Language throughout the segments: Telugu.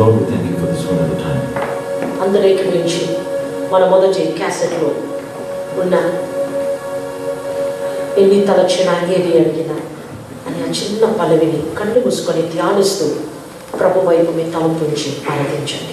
Lord, we thank you for this wonderful time. అందరూ ఏకమించి మన మొదటి క్యాసెట్లో ఉన్న ఎన్ని తలచిన ఏది అడిగినా అని ఆ చిన్న పల్లవిని కళ్ళు మూసుకొని ధ్యానిస్తూ ప్రభు వైపు మీ తలంపుంచి ఆరాధించండి.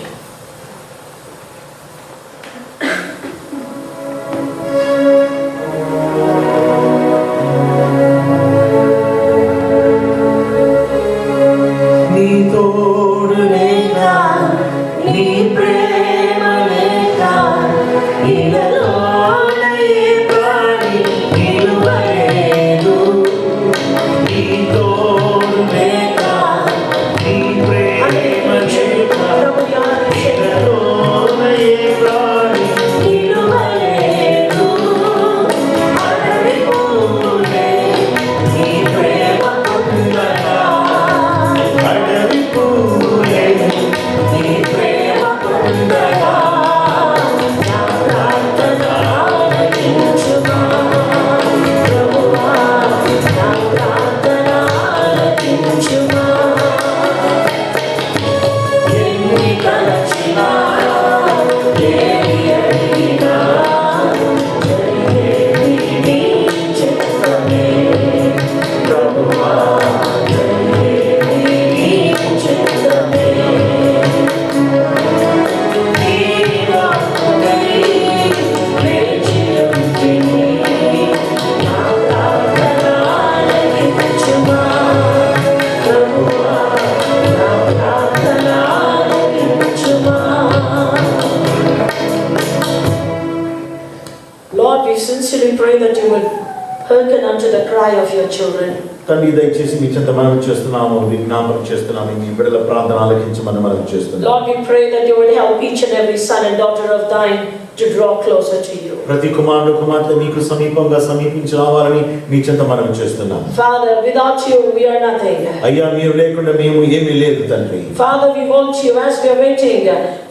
తండ్రి దయచేసి మీ చెంత మనం చేస్తున్నాము, విజ్ఞాపన చేస్తున్నాము, మీ బిడ్డల ప్రార్థన ఆలకించమని మనం చేస్తున్నాము. Lord, we pray that you would help each and every son and daughter of thine to draw closer to you. ప్రతి కుమారుడు కుమార్తె నీకు సమీపంగా సమీపించి రావాలని మీ చెంత మనం చేస్తున్నాము. Father, without you we are nothing. అయ్యా, మీరు లేకుండా మేము ఏమీ లేదు తండ్రి. Father, we want you as we are waiting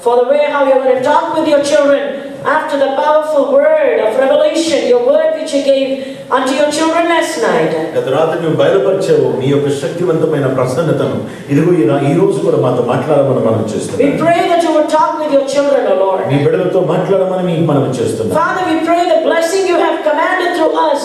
for the way how you are going to talk with your children after the powerful word of revelation, your word which you gave unto your children last night. గత రాత్రి నువ్వు బయలుపరిచావు నీ యొక్క శక్తివంతమైన ప్రసన్నతను. ఇదిగో ఈ రోజు కూడా మాతో మాట్లాడమని మనం చేస్తున్నాం. We pray that you would talk with your children, O Lord. నీ బిడ్డలతో మాట్లాడమని మీకు మనం చేస్తున్నాం. Father, we pray the blessing you have commanded through us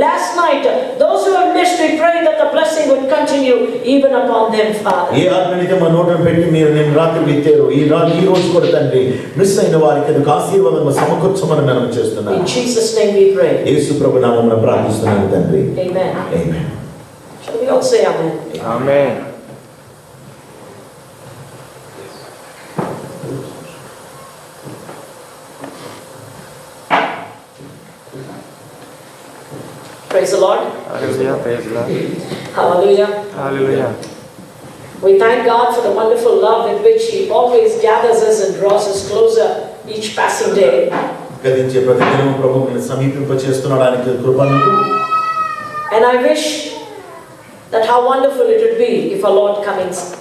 last night. Those who have missed, we pray that the blessing would continue even upon them, Father. ఏ ఆత్మనితే మన నోటను పెట్టి మీరు నేను రాత్రి విత్తారు ఈ రోజు కూడా తండ్రి మిస్ అయిన వారికి అది ఆశీర్వాదం సమకూర్చమని మనం చేస్తున్నాం. In Jesus' name we pray. యేసు ప్రభు నామమున ప్రార్థిస్తున్నాను తండ్రి. Amen. Amen. Shall we all say amen? Amen. Praise the Lord. Hallelujah. Praise the Lord. Hallelujah. Hallelujah. We thank God for the wonderful love with which He always gathers us and draws us closer each passing day. గతించే ప్రతిదినము ప్రభువుని సమీపింప చేస్తున్నాడానికి కృపను. And I wish that how wonderful it would be if our Lord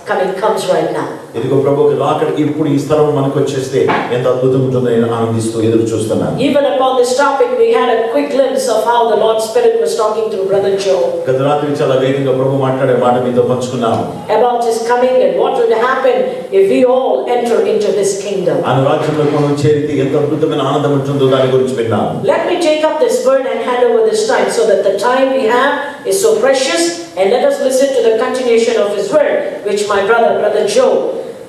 coming comes right now. ఇదిగో ప్రభువుకి రాకడ ఇప్పుడు ఈ స్థలం మనకు వచ్చేస్తే ఎంత అద్భుతం ఉంటుందో నేను ఆనందిస్తూ ఎదురు చూస్తున్నాను. Even upon this topic we had a quick glimpse of how the Lord's Spirit was talking through Brother Joe. గత రాత్రి చాలా వేగంగా ప్రభు మాట్లాడే మాట మీతో పంచుకున్నాము. About His coming and what would happen if we all enter into His kingdom. ఆయన రాజ్యంలో మనం చేరితే ఎంత అద్భుతమైన ఆనందం ఉంటుందో దాని గురించి విన్నాము. Let me take up this word and hand over this time so that the time we have is so precious, and let us listen to the continuation of His word which my brother Joe,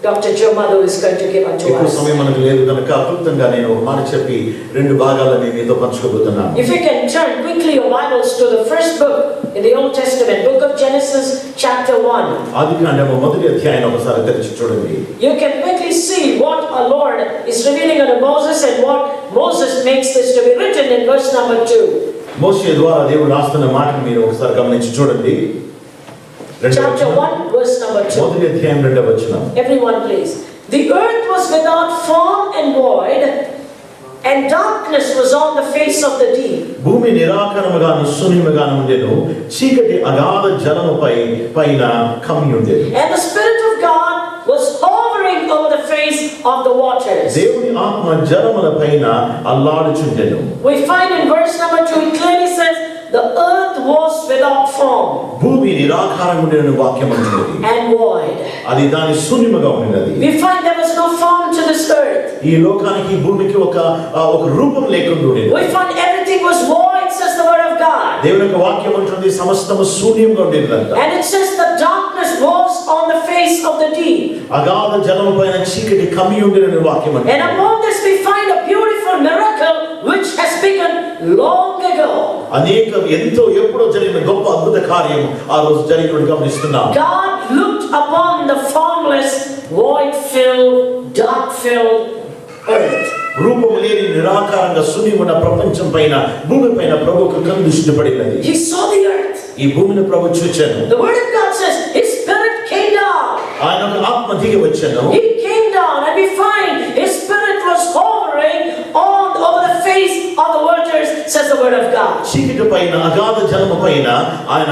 Dr. Joe Madhu is going to give unto ఎక్కువ us. సమయం మనకు లేదు కనుక క్లుప్తంగా నేను ఒక మాట చెప్పి రెండు భాగాలను మీతో పంచుకోబోతున్నాను. If you can turn quickly your Bibles to the first book in the Old Testament, book of Genesis chapter 1. ఆదికాండము మొదటి అధ్యాయం ఒకసారి తెరిచి చూడండి. You can quickly see what our Lord is revealing unto Moses and what Moses makes this to be written in verse number 2. మోషే ద్వారా దేవుడు రాస్తున్న మాటను మీరు ఒకసారి గమనించి చూడండి. Chapter 1 verse number 2. మొదటి అధ్యాయం రెండవ వచనం. Everyone please. The earth was without form and void, and darkness was on the face of the deep. భూమి నిరాకారముగాను శూన్యముగాను ఉండెను, చీకటి అగాధ జలముపై పైన కమ్మి ఉండెను. And the Spirit of God was hovering over the face of the waters. దేవుని ఆత్మ జలముల పైన అల్లాడుచుండెను. We find in verse number 2 it clearly says the earth was without form భూమి నిరాకారంగా ఉండిన వాక్యం అంటున్నది. and void. అది దాని శూన్యముగా ఉన్నది. We find there was no form to this earth. ఈ లోకానికి భూమికి ఒక రూపం లేకుండా ఉండేది. We find everything was void, says the word of God. దేవుని యొక్క వాక్యం అంటున్నది సమస్తము శూన్యంగా ఉండేదంట. And it says the darkness was on the face of the deep. అగాధ జలము పైన చీకటి కమ్మి ఉండిన వాక్యం And అంటున్నది. upon this we find a beautiful miracle which has begun long ago. అనేక ఎంతో ఎప్పుడో జరిగిన గొప్ప అద్భుత కార్యం ఆ రోజు జరిగినట్టు గమనిస్తున్నాం. God looked upon the formless, void-filled, dark-filled earth. రూపం లేని నిరాకారంగా శూన్యమున్న ప్రపంచం పైన భూమి పైన ప్రభువుకు కన్ను దృష్టి పడినది. He saw the earth. ఈ భూమిని ప్రభు చూచాను. The word of God says his spirit came down. ఆయన ఒక ఆత్మ దిగి వచ్చాను. He came down and we find his spirit was hovering on over the face of the waters, says the word of God. చీకటి పైన అగాధ జలము పైన ఆయన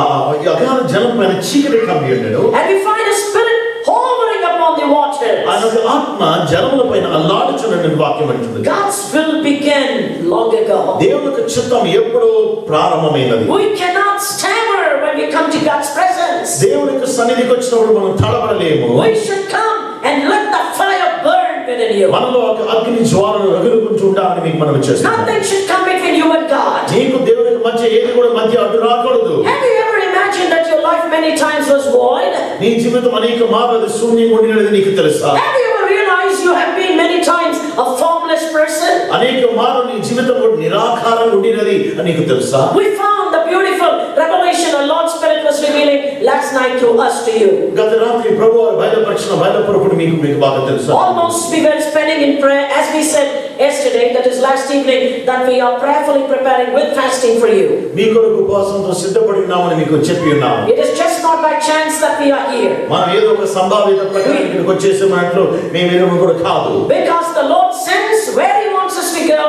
అగాధ జలం పైన చీకటి కమ్మి ఉండెను. And we find his spirit hovering upon the waters. ఆయన ఒక ఆత్మ జలముల పైన అల్లాడుచున్నటువంటి వాక్యం అంటుంది. God's will began long ago. దేవుని యొక్క చిత్తం ఎప్పుడో ప్రారంభమైనది. We cannot stammer when we come to God's presence. దేవుని యొక్క సన్నిధికి వచ్చినప్పుడు మనం తడబడలేము. We should come and let the fire burn within you. మనలో ఒక అగ్ని జ్వాలను రగులుకుంటూ ఉండాలని మీకు మనం చేస్తున్నాం. Nothing should come between you and God. నీకు దేవునికి మధ్య ఏది కూడా మధ్య అడ్డు రాకూడదు. Have you ever imagined that your life many times was void? నీ జీవితం అనేక మార్లు శూన్యంగా ఉండినది నీకు తెలుసా? Have you ever realized you have been many times a formless person? అనేక మార్లు నీ జీవితం కూడా నిరాకారంగా ఉండినది అని నీకు తెలుసా? We found the beautiful revelation the Lord's Spirit was revealing last night through us to you. గత రాత్రి ప్రభువు బయలుపరచుకుని మీకు బాగా తెలుసా? Almost we were spending in prayer, as we said yesterday, that is last evening, that we are prayerfully preparing with fasting for you. మీ కొరకు ఉపవాసంతో సిద్ధపడి ఉన్నామని మీకు చెప్పి ఉన్నాము. It is just not by chance that we are here. మనం ఏదో ఒక సంభావ్యత ప్రకారం ఇక్కడికి వచ్చేసామంటూ మేమేమో కూడా కాదు. Because the Lord sends where He wants us to go.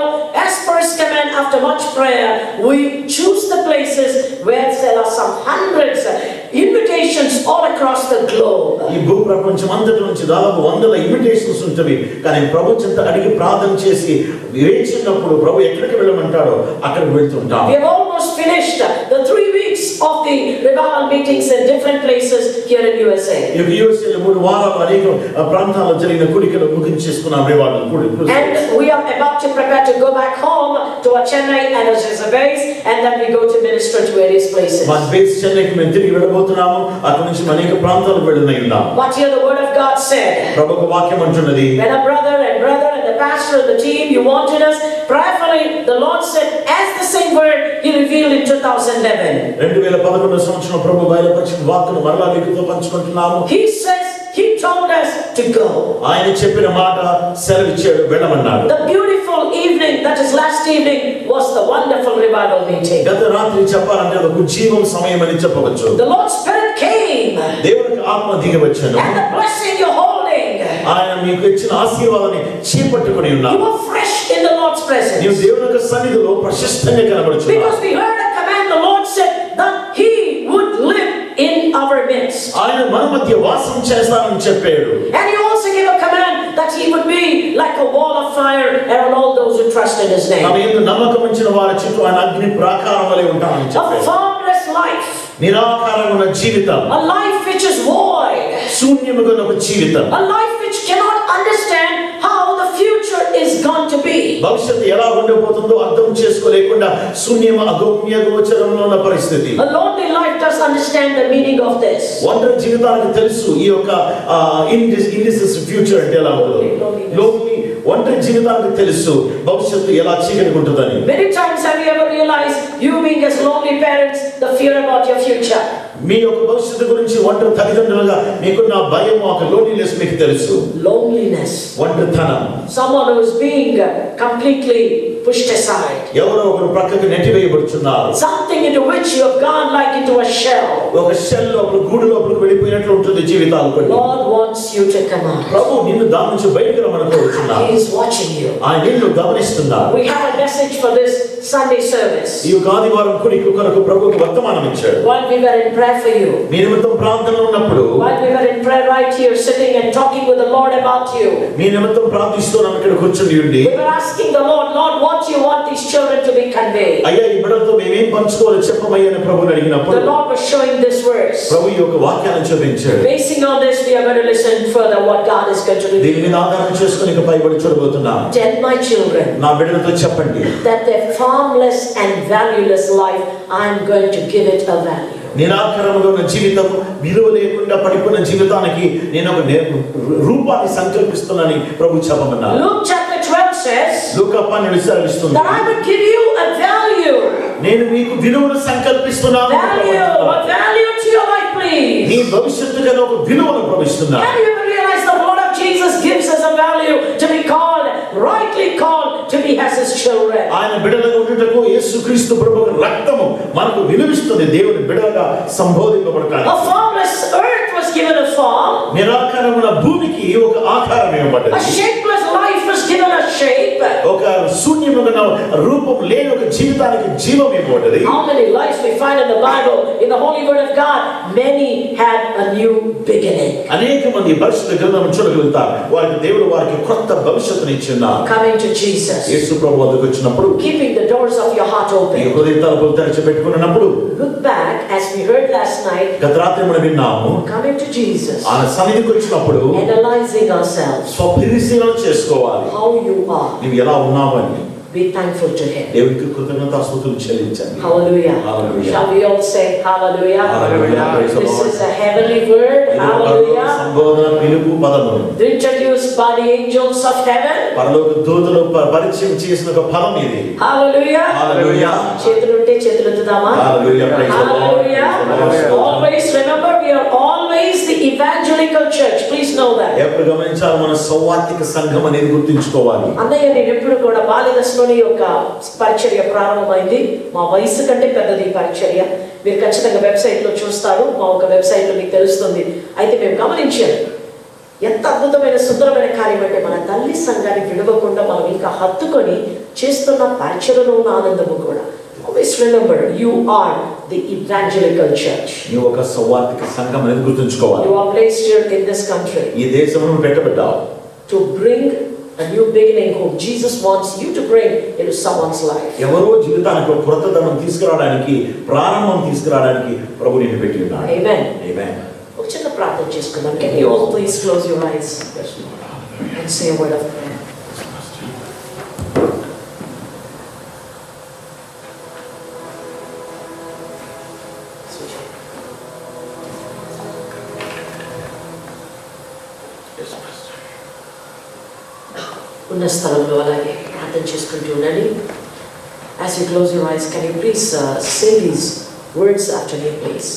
As per His command, after much prayer, we choose the places where there are some hundreds invitations all across the globe. ఈ భూ ప్రపంచం అంతటి నుంచి దాదాపు 100 ఇన్విటేషన్స్ ఉంటవి. కానీ ప్రభు చెంత అడిగి ప్రార్థన చేసి వేచినప్పుడు ప్రభు ఎక్కడికి వెళ్ళమంటాడో అక్కడికి వెళ్తుంటాం. We have almost finished the 3 weeks of the revival meetings in different places here in USA. ఈ యూఎస్ఏ లో 3 వారాలు అనేక ప్రాంతాల్లో జరిగిన కూడికలు ముగించేసుకున్నాం రివార్డులు కూడికలు. And we are about to prepare to go back home to our Chennai and our base, and then we go to minister to various places. మన బేస్ చెన్నైకి మేము తిరిగి వెళ్ళబోతున్నాము. అక్కడి నుంచి అనేక ప్రాంతాలకు వెళ్ళున్నాం. But here the word of God said, ప్రభువు వాక్యం అంటున్నది, when a brother and the pastor and the team, you wanted us prayerfully, the Lord said, as the same word He revealed in 2011. 2011 సంవత్సరం ప్రభు బయలుపరిచిన వాక్కును మరలా మీతో పంచుకుంటున్నాము. He says, He told us to go. ఆయన చెప్పిన మాట సెలవిచ్చాడు, వెళ్ళమన్నాడు. The beautiful evening, that is last evening, was the wonderful revival meeting. గత రాత్రి చెప్పాలంటే ఒక ఉజ్జీవం సమయం అని చెప్పవచ్చు. The Lord's Spirit came, దేవునికి ఆత్మ దిగి వచ్చాను. and the blessing you're holding, ఆయన మీకు ఇచ్చిన ఆశీర్వాదాన్ని చేపట్టుకొని ఉన్నారు. you were fresh in the Lord's presence. నీవు దేవుని యొక్క సన్నిధిలో ప్రశస్తంగా కనబడుచున్నావు. Because we heard a command, the Lord said that He would live in our midst. ఆయన మన మధ్య వాసం చేస్తానని చెప్పాడు. And He also gave a command that He would be like a wall of fire around all those who trust in His తమ name. యందు నమ్మకం ఉంచిన వారి చుట్టూ ఆయన అగ్ని ప్రాకారం వలె ఉంటానని A చెప్పాడు. formless life, నిరాకారమైన జీవితం, a life which is void, శూన్యముగా ఒక జీవితం, a life which cannot understand how the future is going to be. భవిష్యత్తు ఎలా ఉండబోతుందో అర్థం చేసుకోలేకుండా శూన్యం అగమ్య గోచరంలో ఉన్న పరిస్థితి. A lonely life does understand the meaning of this. ఒంటరి జీవితానికి తెలుసు ఈ యొక్క ఇండిసిస్ ఫ్యూచర్ అంటే ఎలా ఉంటుందో. లోన్లీ ఒంటరి జీవితానికి తెలుసు భవిష్యత్తు ఎలా చీకటి ఉంటుందని. Many times have you ever realized, you being as lonely parents, the fear about your future? మీ యొక్క భవిష్యత్తు గురించి ఒంటరి తల్లిదండ్రులుగా మీకున్న భయం, ఒక లోన్లీనెస్ మీకు తెలుసు. Loneliness. ఒంటరితనం, Someone who is being completely pushed aside. ఎవరో ఒకరు ప్రక్కకు నెట్టివేయబడుతున్నారు. Something into which you have gone like into a shell. ఒక షెల్ లోపల, గూడు లోపలికి వెళ్ళిపోయినట్టు అయిపోయినట్లు ఉంటుంది జీవితాలు కొన్ని. Lord wants you to come out. ప్రభు నిన్ను దాని నుంచి బయటకు రమ్మని కోరుచున్నాడు. He is watching you. ఆయన నిన్ను గమనిస్తున్నాడు. We have a message for this Sunday service. ఈ ఆదివారం కుడికి కొరకు ప్రభువుకు వర్తమానం ఇచ్చాడు. While we were in prayer for you, మీ నిమిత్తం ప్రార్థనలో ఉన్నప్పుడు, while we were in prayer right here sitting and talking with the Lord about you, మీ నిమిత్తం ప్రార్థిస్తున్నాం ఇక్కడ కూర్చుని ఉండి, we were asking the Lord, Lord, what do you want these children to be conveyed? అయ్యా ఈ బిడ్డలతో మేమేం పంచుకోవాలో చెప్పమయ్యా అని ప్రభువుని అడిగినప్పుడు, The Lord was showing this verse. ప్రభు ఈ యొక్క వాక్యాన్ని చూపించాడు. Basing on this, we are going to listen further what God is going to దీని reveal. మీద ఆధారం చేసుకుని ఇక పైబడి చూడబోతున్నాం. Tell my children నా బిడ్డలతో చెప్పండి, that their farmless and valueless life, I am going to give it a value. నిరాకరముగా ఉన్న జీవితం, విలువ లేకుండా పడిపోయిన జీవితానికి నేను ఒక రూపాన్ని సంకల్పిస్తున్నానని ప్రభు చెప్పమన్నారు. Luke chapter 12 says లూకా 12 సెలవిస్తుంది, that I would give you a value. నేను మీకు విలువను సంకల్పిస్తున్నాను. Value, what value to your life, please? నీ భవిష్యత్తు కదా ఒక విలువను ప్రవేశిస్తున్నాను. Have you ever realized the blood of Jesus gives us a value to be called, rightly called, to be as his children? ఆయన బిడ్డలుగా ఉండుటకు యేసుక్రీస్తు ప్రభు రక్తము మనకు విలువిస్తుంది. దేవుని బిడ్డలుగా సంబోధింపబడటానికి. A formless earth was given a form. నిరాకారమున భూమికి ఒక ఆకారం A ఇవ్వబడ్డది. shapeless life was given a shape. ఒక శూన్యముగా రూపం లేని ఒక జీవితానికి జీవం ఇవ్వబడ్డది. How many lives we find in the Bible, in the Holy Word of God? Many had a new beginning. అనేక మంది పరిశుద్ధ గ్రంథం చూడగలుగుతారు. వారికి దేవుడు వారికి కొత్త భవిష్యత్తుని ఇచ్చున్నారు. Coming to Jesus, యేసు ప్రభు వద్దకు వచ్చినప్పుడు, keeping the doors of your heart ఈ open. హృదయ తలుపులు తెరిచి పెట్టుకున్నప్పుడు, Look back, as we heard last night, గత రాత్రి మనం విన్నాము, coming to Jesus, ఆయన సన్నిధికి వచ్చినప్పుడు analyzing ourselves, స్వపరిశీలన చేసుకోవాలి. how you are. నువ్వు ఎలా ఉన్నావని Be thankful to him. దేవునికి కృతజ్ఞతాస్తుతులు చెల్లించండి. Hallelujah. Hallelujah. Shall we all say hallelujah? Hallelujah. Praise the This Lord. is a heavenly word. Hallelujah. సంబోధన పిలుపు పదము Introduced by the angels of heaven. పరలోక దూతలు పరిచయం చేసిన ఒక పదం ఇది. Hallelujah. Hallelujah. చేతులుంటే చేతులెత్తుదామా? Hallelujah. Praise the Lord. Hallelujah. Always remember, we are always the evangelical church. Please know that. ఎప్పుడు గమనించాలి, మన సౌవార్తిక సంఘం అనేది గుర్తుంచుకోవాలి. అన్నయ్య నేను ఎప్పుడు కూడా బాల్యదశలోని ఒక పరిచర్య ప్రారంభమైంది. మా వయసు కంటే పెద్దది ఈ పరిచర్య. మీరు ఖచ్చితంగా వెబ్సైట్లో చూస్తారు. మా ఒక వెబ్సైట్లో మీకు తెలుస్తుంది. అయితే మేము గమనించాం, ఎంత అద్భుతమైన సుందరమైన కార్యం అంటే మన తల్లి సంఘాన్ని విడవకుండా మనం ఇంకా హత్తుకొని చేస్తున్న పరిచర్యలో ఉన్న ఆనందము కూడా. Always remember, you are the evangelical church. నువ్వు ఒక సౌవార్తిక సంఘం అనేది గుర్తుంచుకోవాలి. You are placed here in this country ఈ దేశంలో పెట్టబడ్డావు to bring a new beginning whom Jesus wants you to bring into someone's life. ఎవరో జీవితానికి ఒక కొత్తదనం తీసుకురావడానికి, ప్రారంభం తీసుకురావడానికి ప్రభు నిన్ను పెట్టి ఉన్నాడు. Amen. Amen. ఒక చిన్న ప్రార్థన చేసుకుందాం. Can you all please close your eyes and say a word of prayer? ఉన్న స్థలంలో అలాగే ప్రార్థన చేసుకుంటూ ఉండండి. As you close your eyes, can you please say these words after me, please?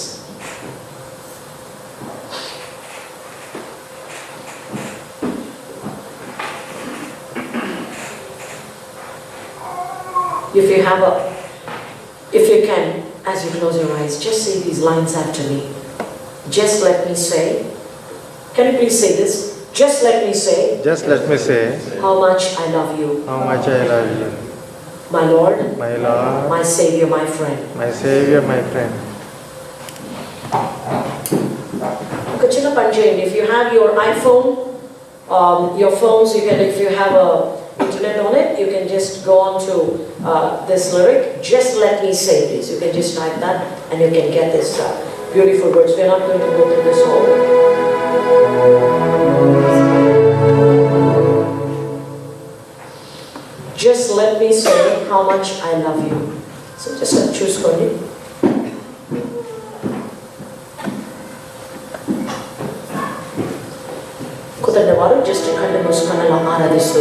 If you can, as you close your eyes, just say these lines after me. Just let me say. Can you please say this? Just let me say. Just let me say How much I love you. how much I love you, My Lord, my Lord, my Savior, my friend. my Savior, my friend. ఒక చిన్న పని చేయండి. If you have your iPhone, your phones, you can, if you have a internet on it, you can just go on to this lyric. Just let me say this. You can just type that and you can get this beautiful words. We are not going to go through this whole. Just let me say how much I love you. So just choose Koni. కుదరని వారు జస్ట్ కళ్ళు మూసుకొని అలా ఆరాధిస్తూ,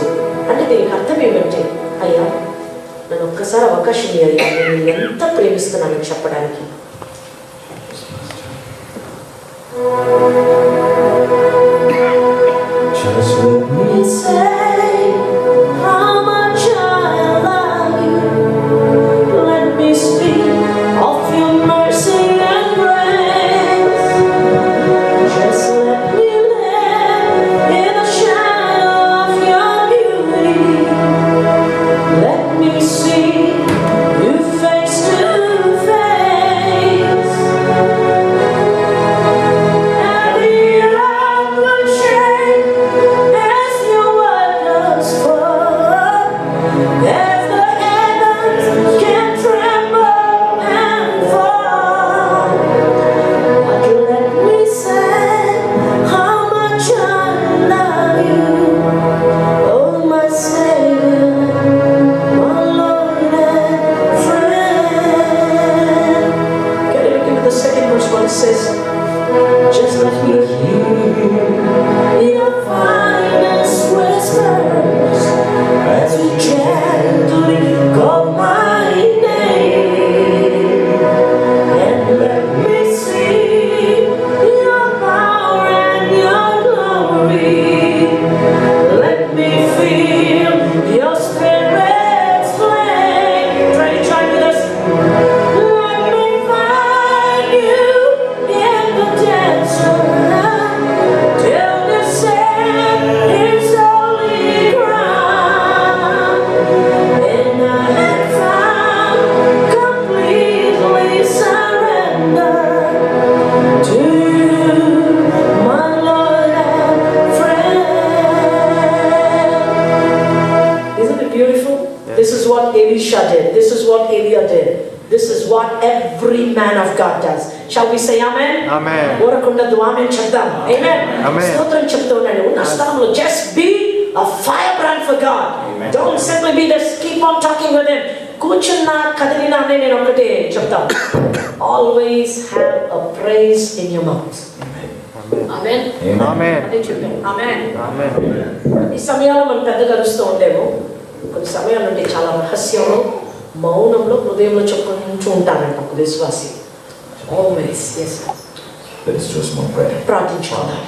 అంటే దీనికి అర్థం ఏమంటే, అయ్యా నన్ను ఒక్కసారి అవకాశం ఇయ్యా, నేను ఎంత ప్రేమిస్తున్నానని చెప్పడానికి. Just let me say how much I love you. Let me speak of your mercy and grace. says, just let me hear your finest whispers as you gently call my name, and let me see your power and your glory. Let me feel your spirit's flame. Try to join with us. Let me find you in the desert till the sand is holy ground, and I have found completely surrendered to you, my Lord and friend. Isn't it beautiful? This is what Elisha did. This is what Elia did. This is what every man of God does. Shall we say amen? Amen. ఊరకుండదు, ఆమెన్ చెప్దాం. Amen. Amen. స్తోత్రం చెప్తూ ఉండండి. ఉన్న స్థలంలో just be a firebrand for God. Don't simply be this, keep on talking with him. కూర్చున్నా కదిలినా నేను ఒకటే చెప్తాను. Always have a praise in your mouth. Amen. Amen. అదే చెప్పాను. Amen. Amen. ఈ సమయాల్లో మనం పెద్దగా అరుస్తూ ఉండేమో, కొన్ని సమయాలు అంటే చాలా రహస్యంలో మౌనంలో హృదయంలో చెప్పుకుంటూ ఉంటారంట ఒక విశ్వాసి. Always, yes. Let us do a small prayer. ప్రార్థించుకుందాం.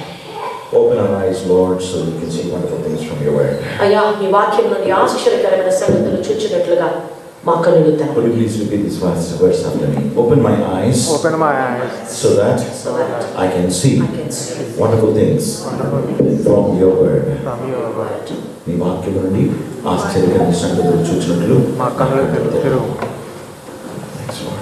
Open our eyes, Lord, so we can see wonderful things from your word. అయ్యా, మీ వాక్యం నుండి ఆశ్చర్యకరమైన సంగతులు చూచినట్లుగా మా కన్నులు Would తెరవండి. you please repeat this verse after me? Open my eyes Open my eyes. so that So that I can see I can see wonderful things Wonderful from your word. from your word. నీ వాక్యం నుండి ఆశ్చర్యకరమైన సంగతులు చూచినట్లు మా కన్నులు తెరువు. Thanks, Lord.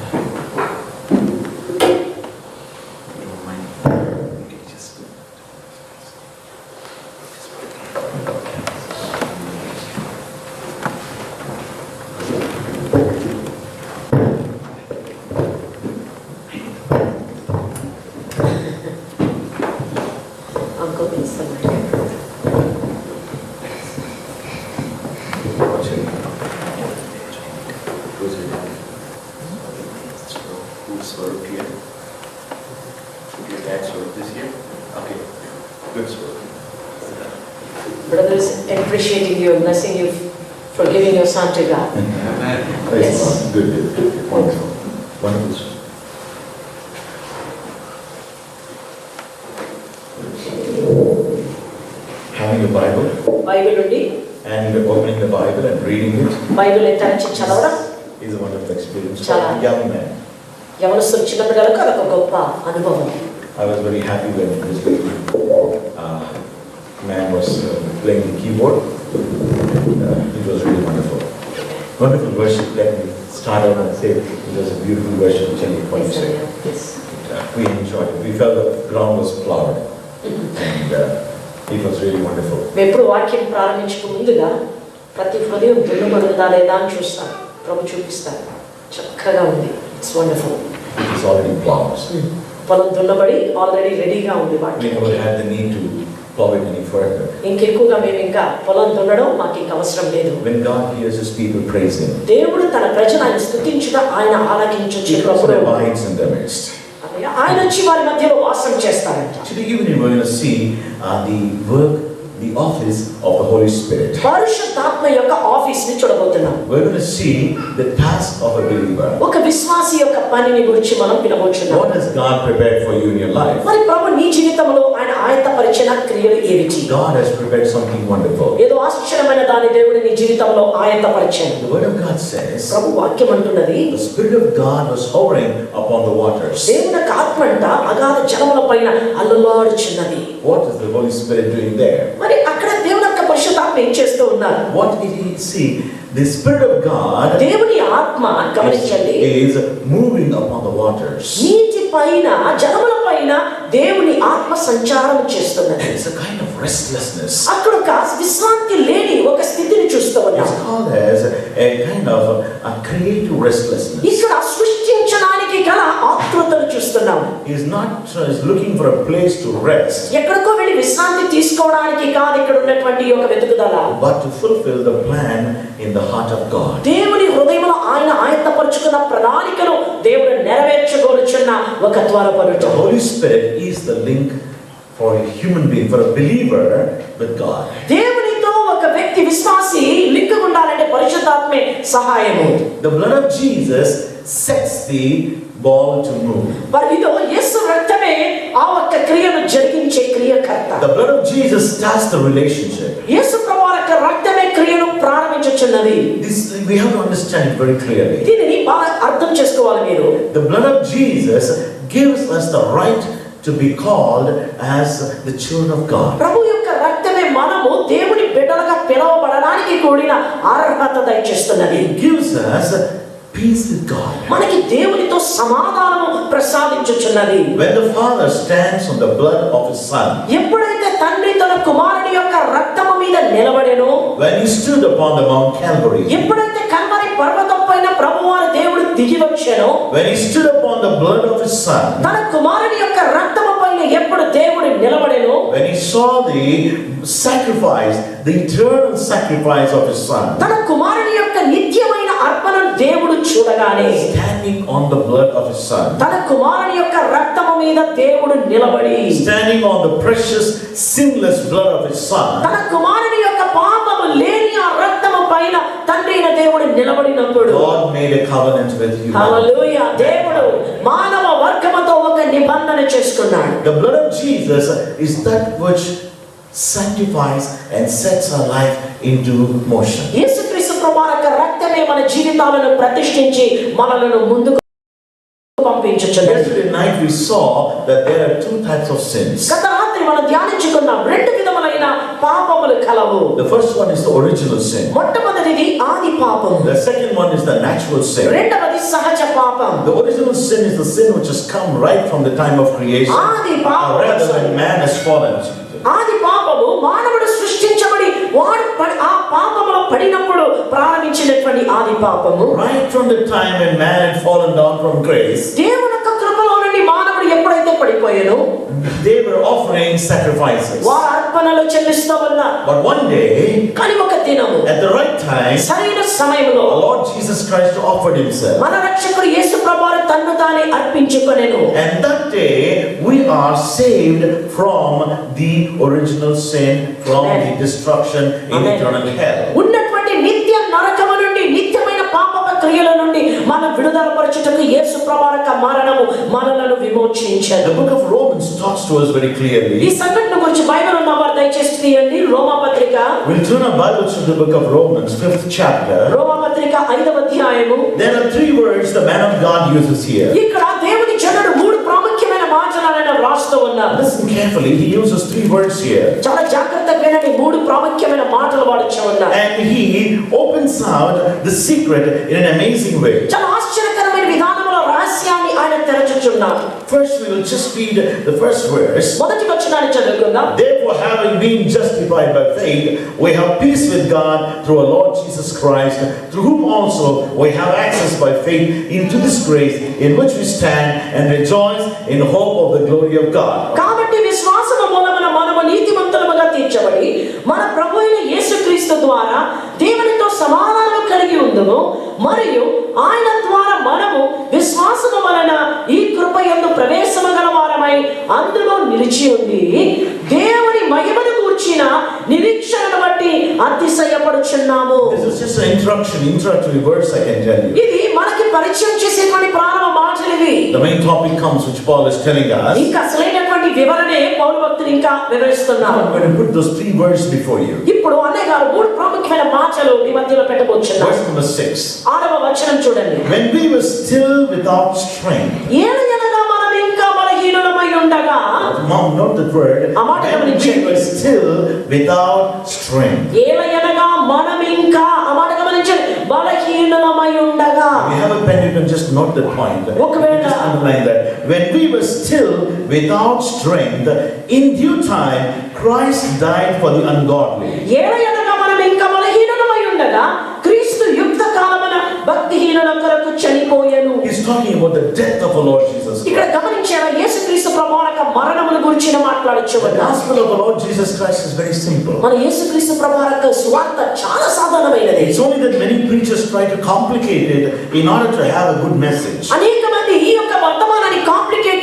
Uncle Vincent. Who's swerved here? Your dad swerved this year? Okay, good swerve. Brothers, appreciating you, blessing you for giving your son to God. Praise Yes. the Lord. Good, good, good. Wonderful. Wonderful. Having a Bible Bible నుండి and opening the Bible and reading it Bible ఎత్తాచి చదవడం is a wonderful experience for Chala. a young man. యవనస్తులు చిన్నపిల్లలకు అదొక గొప్ప అనుభవం. I was very happy when this man was playing the keyboard. It was really wonderful. Wonderful worship. Let me start out and say it was a beautiful worship which I want to say. Yes. We enjoyed it. We felt the ground was plowed and it was really wonderful. మేము ఎప్పుడు వాక్యం ప్రారంభించక ముందుగా ప్రతి హృదయం దున్నబడుతుందా లేదా అని చూస్తాం. ప్రభు చూపిస్తారు. చక్కగా ఉంది. It's wonderful. It is already plowed. పొలం దున్నబడి ఆల్రెడీ రెడీగా ఉంది We వాక్యం. never had the need to plow it any further. ఇంకెక్కువగా మేము ఇంకా పొలం దున్నడం మాకు ఇంకా అవసరం లేదు. When God hears his people praise him, దేవుడు తన ప్రజలు ఆయన స్తుతించుట ఆయన ఆలకించు he also abides in their midst. ఆయన వచ్చి వారి మధ్యలో వాసం చేస్తారంట. Today evening we're going to see the work, the office of the Holy Spirit. పరిశుద్ధాత్మ యొక్క ఆఫీస్ ని చూడబోతున్నాం. We're going to see the task of a believer. ఒక విశ్వాసి యొక్క పనిని గురించి మనం వినబోతున్నాం. What has God prepared for you in your life? మరి ప్రభు నీ జీవితంలో ఆయన ఆయత్తపరిచిన క్రియలు ఏమిటి? God has prepared something wonderful. ఏదో ఆశ్చర్యమైన దాని దేవుడు నీ జీవితంలో ఆయత్తపరిచాడు. The word of God says, ప్రభు వాక్యం అంటున్నది, the Spirit of God was hovering upon the waters. దేవుని యొక్క ఆత్మ అంట అగాధ జలముల పైన అల్లలాడుచున్నది. What is the Holy Spirit doing there? మరి అక్కడ దేవుని యొక్క పరిశుద్ధాత్మ ఏం చేస్తూ ఉన్నారు? What did he see? The Spirit of God దేవుని ఆత్మ గమనించండి is moving upon the waters. నీటి పైన జలముల పైన దేవుని ఆత్మ సంచారం చేస్తున్నది. It's a kind of restlessness. అక్కడ ఒక విశ్రాంతి లేని ఒక స్థితిని చూస్తూ ఉన్నాం. It's called as a kind of a creative restlessness. ఇక్కడ సృష్టించడానికి గల ఆతృతను చూస్తున్నాం. He's not he's looking for a place to rest, ఎక్కడికో వెళ్ళి విశ్రాంతి తీసుకోవడానికి కాదు ఇక్కడ ఉన్నటువంటి ఒక వెతుకుదల, but to fulfill the plan in the heart of God. దేవుని హృదయంలో ఆయన ఆయత్తపరుచుకున్న ప్రణాళికను దేవుడు నెరవేర్చగోరుచున్న ఒక త్వరపడుట. The Holy Spirit is the link for a human being, for a believer with God. దేవునితో ఒక వ్యక్తి విశ్వాసి లింక్ ఉండాలంటే పరిశుద్ధాత్మే సహాయము. The blood of Jesus sets the ball to move. మరి ఇదో యేసు రక్తమే ఆ ఒక్క క్రియను జరిగించే క్రియకర్త. The blood of Jesus starts the relationship. యేసు ప్రభువు యొక్క రక్తమే క్రియను ప్రారంభించుచున్నది. This we have to understand it very clearly. దీనిని బాగా అర్థం చేసుకోవాలి మీరు. The blood of Jesus gives us the right to be called as the children of God. ప్రభు యొక్క రక్తమే మనము దేవుని బిడ్డలుగా పిలువబడడానికి కూడిన అర్హత దయచేస్తున్నది. It gives us peace with God. మనకి దేవునితో సమాధానము ప్రసాదించుచున్నది. When the Father stands on the blood of His Son, ఎప్పుడైతే తండ్రి తన కుమారుని యొక్క రక్తము మీద నిలబడెనో, when He stood upon the Mount Calvary, ఎప్పుడైతే కల్వరి పర్వతం పైన ప్రభువారు దేవుడు దిగి వచ్చెనో, when He stood upon the blood of His Son, తన కుమారుని యొక్క రక్తము పైన ఎప్పుడు దేవుడు నిలబడెనో, when He saw the sacrifice, the eternal sacrifice of His Son, తన కుమారుని యొక్క నిత్యమైన అర్పణను దేవుడు చూడగానే, standing on the blood of His Son, తన కుమారుని యొక్క రక్తము మీద దేవుడు నిలబడి, standing on the precious sinless blood of His Son, తన కుమారుని యొక్క పాపము లేని ఆ రక్తము పైన తండ్రి అయిన దేవుడు నిలబడినప్పుడు, God made a covenant with you. హల్లెలూయా, దేవుడు మానవ వర్గముతో ఒక నిబంధన చేసుకున్నాడు. The blood of Jesus is that which sanctifies and sets our life into motion. యేసుక్రీస్తు ప్రభువు యొక్క రక్తమే మన జీవితాలను ప్రతిష్ఠించి మనలను ముందుకు పంపించుచున్నది. Yesterday night we saw that there are two types of sins. గత రాత్రి మనం ధ్యానించుకున్నాం, రెండు విధములైన పాపములు కలవు. The first one is the original sin. మొట్టమొదటిది ఆది పాపము, The second one is the natural sin. రెండవది సహజ పాపం. The original sin is the sin which has come right from the time of creation, ఆది or పాపం, rather when man has fallen. ఆది పాపము మానవుడు సృష్టించబడి వాడు ఆ పాపములో పడినప్పుడు ప్రారంభించినటువంటి ఆది పాపము. Right from the time when man had fallen down from grace, దేవుని యొక్క కృపలో నుండి మానవుడు ఎప్పుడైతే పడిపోయానో, they were offering sacrifices. వారు అర్పణలు చెల్లిస్తూ ఉన్నారు. But one day, కానీ ఒక దినము at the right time, సరైన సమయంలో our Lord Jesus Christ offered Himself. మన రక్షకుడు యేసు ప్రభువు తన్ను తానే అర్పించుకొనెను. And that day we are saved from the original sin, from Amen. the destruction in Amen. eternal hell. ఉన్నటువంటి నిత్య నరకము నుండి, నిత్యమైన పాప క్రియల నుండి మన విడుదల పరచుటకు యేసు ప్రభువు యొక్క మరణము మనలను విమోచించెను. The book of Romans talks to us very ఈ clearly. సంఘటన గురించి బైబిల్ ఉన్నవారు దయచేసి తీయండి. రోమాపత్రిక, We'll turn our Bibles to the book of Romans, 5th chapter. రోమాపత్రిక 5వ అధ్యాయము. There are three words the man of God uses here. ఇక్కడ దేవుని జనుడు మూడు ప్రాముఖ్యమైన మాటలను ఆయన వ్రాస్తూ ఉన్నారు. Listen carefully, he uses three words here. చాలా జాగ్రత్తగా వినండి, మూడు ప్రాముఖ్యమైన మాటలు వాడుచూ ఉన్నారు. And he opens out the secret in an amazing way. చాలా ఆశ్చర్యకరమైన విధానంలో రహస్యాన్ని ఆయన తెరచుచున్నారు. First, we will just read the first verse. మొదటి వచనాన్ని చదువుకుందాం. Therefore, having been justified by faith, we have peace with God through our Lord Jesus Christ, through whom also we have access by faith into this grace in which we stand and rejoice in hope of the glory of God. కాబట్టి విశ్వాసము మూలమున మనము నీతిమంతులముగా తీర్చబడి మన ప్రభువైన యేసుక్రీస్తు ద్వారా దేవునితో సమాధానం కలిగి ఉందుము, మరియు ఆయన ద్వారా మనము విశ్వాసము వలన ఈ కృపయందు ప్రవేశము గల వారమై అందులో నిలిచి ఉండి దేవుని మహిమను గూర్చిన నిరీక్షణను బట్టి అతిశయపడుచున్నాము. This is just an introductory verse, I can tell you. ఇది మనకి పరిచయం చేసేటువంటి ప్రారంభ మాటలు ఇవి. The main topic comes which Paul is telling us. ఇంకా అసలైనటువంటి వివరణే పౌలు భక్తులు ఇంకా వివరిస్తున్నారు. I'm going to put those three words before you. ఇప్పుడు అన్నయ్య గారు మూడు ప్రాముఖ్యమైన మాటలు మీ మధ్యలో పెట్టబోతున్నారు. Verse number 6. 6వ వచనం చూడండి. When we were still without strength. ఏలయనగా మనం ఇంకా బలహీనులమై ఉండగా. Mom, note that word. When we were still without strength. ఏలయనగా మనం ఇంకా బలహీనులమై ఉండగా. If you have a pen, you can just note that point. ఒకవేళ Just underline that. When we were still without strength, in due time, Christ died for the ungodly. ఏలయనగా మనం ఇంకా బలహీనులమై ఉండగా క్రీస్తు యుక్త కాలమున భక్తిహీనుల కొరకు చనిపోయెను. He's talking about the death of the Lord Jesus ఇక్కడ Christ. గమనించారా, యేసుక్రీస్తు ప్రభువు యొక్క మరణమును గురించి The మాట్లాడుచున్నాం. gospel of the Lord Jesus Christ is very simple. మన యేసుక్రీస్తు ప్రభువు యొక్క సువార్త చాలా సాధారణమైనది. It's only that many preachers try to complicate it in order to have a good message. అనేక మంది ఈ యొక్క వర్తమానాన్ని complicate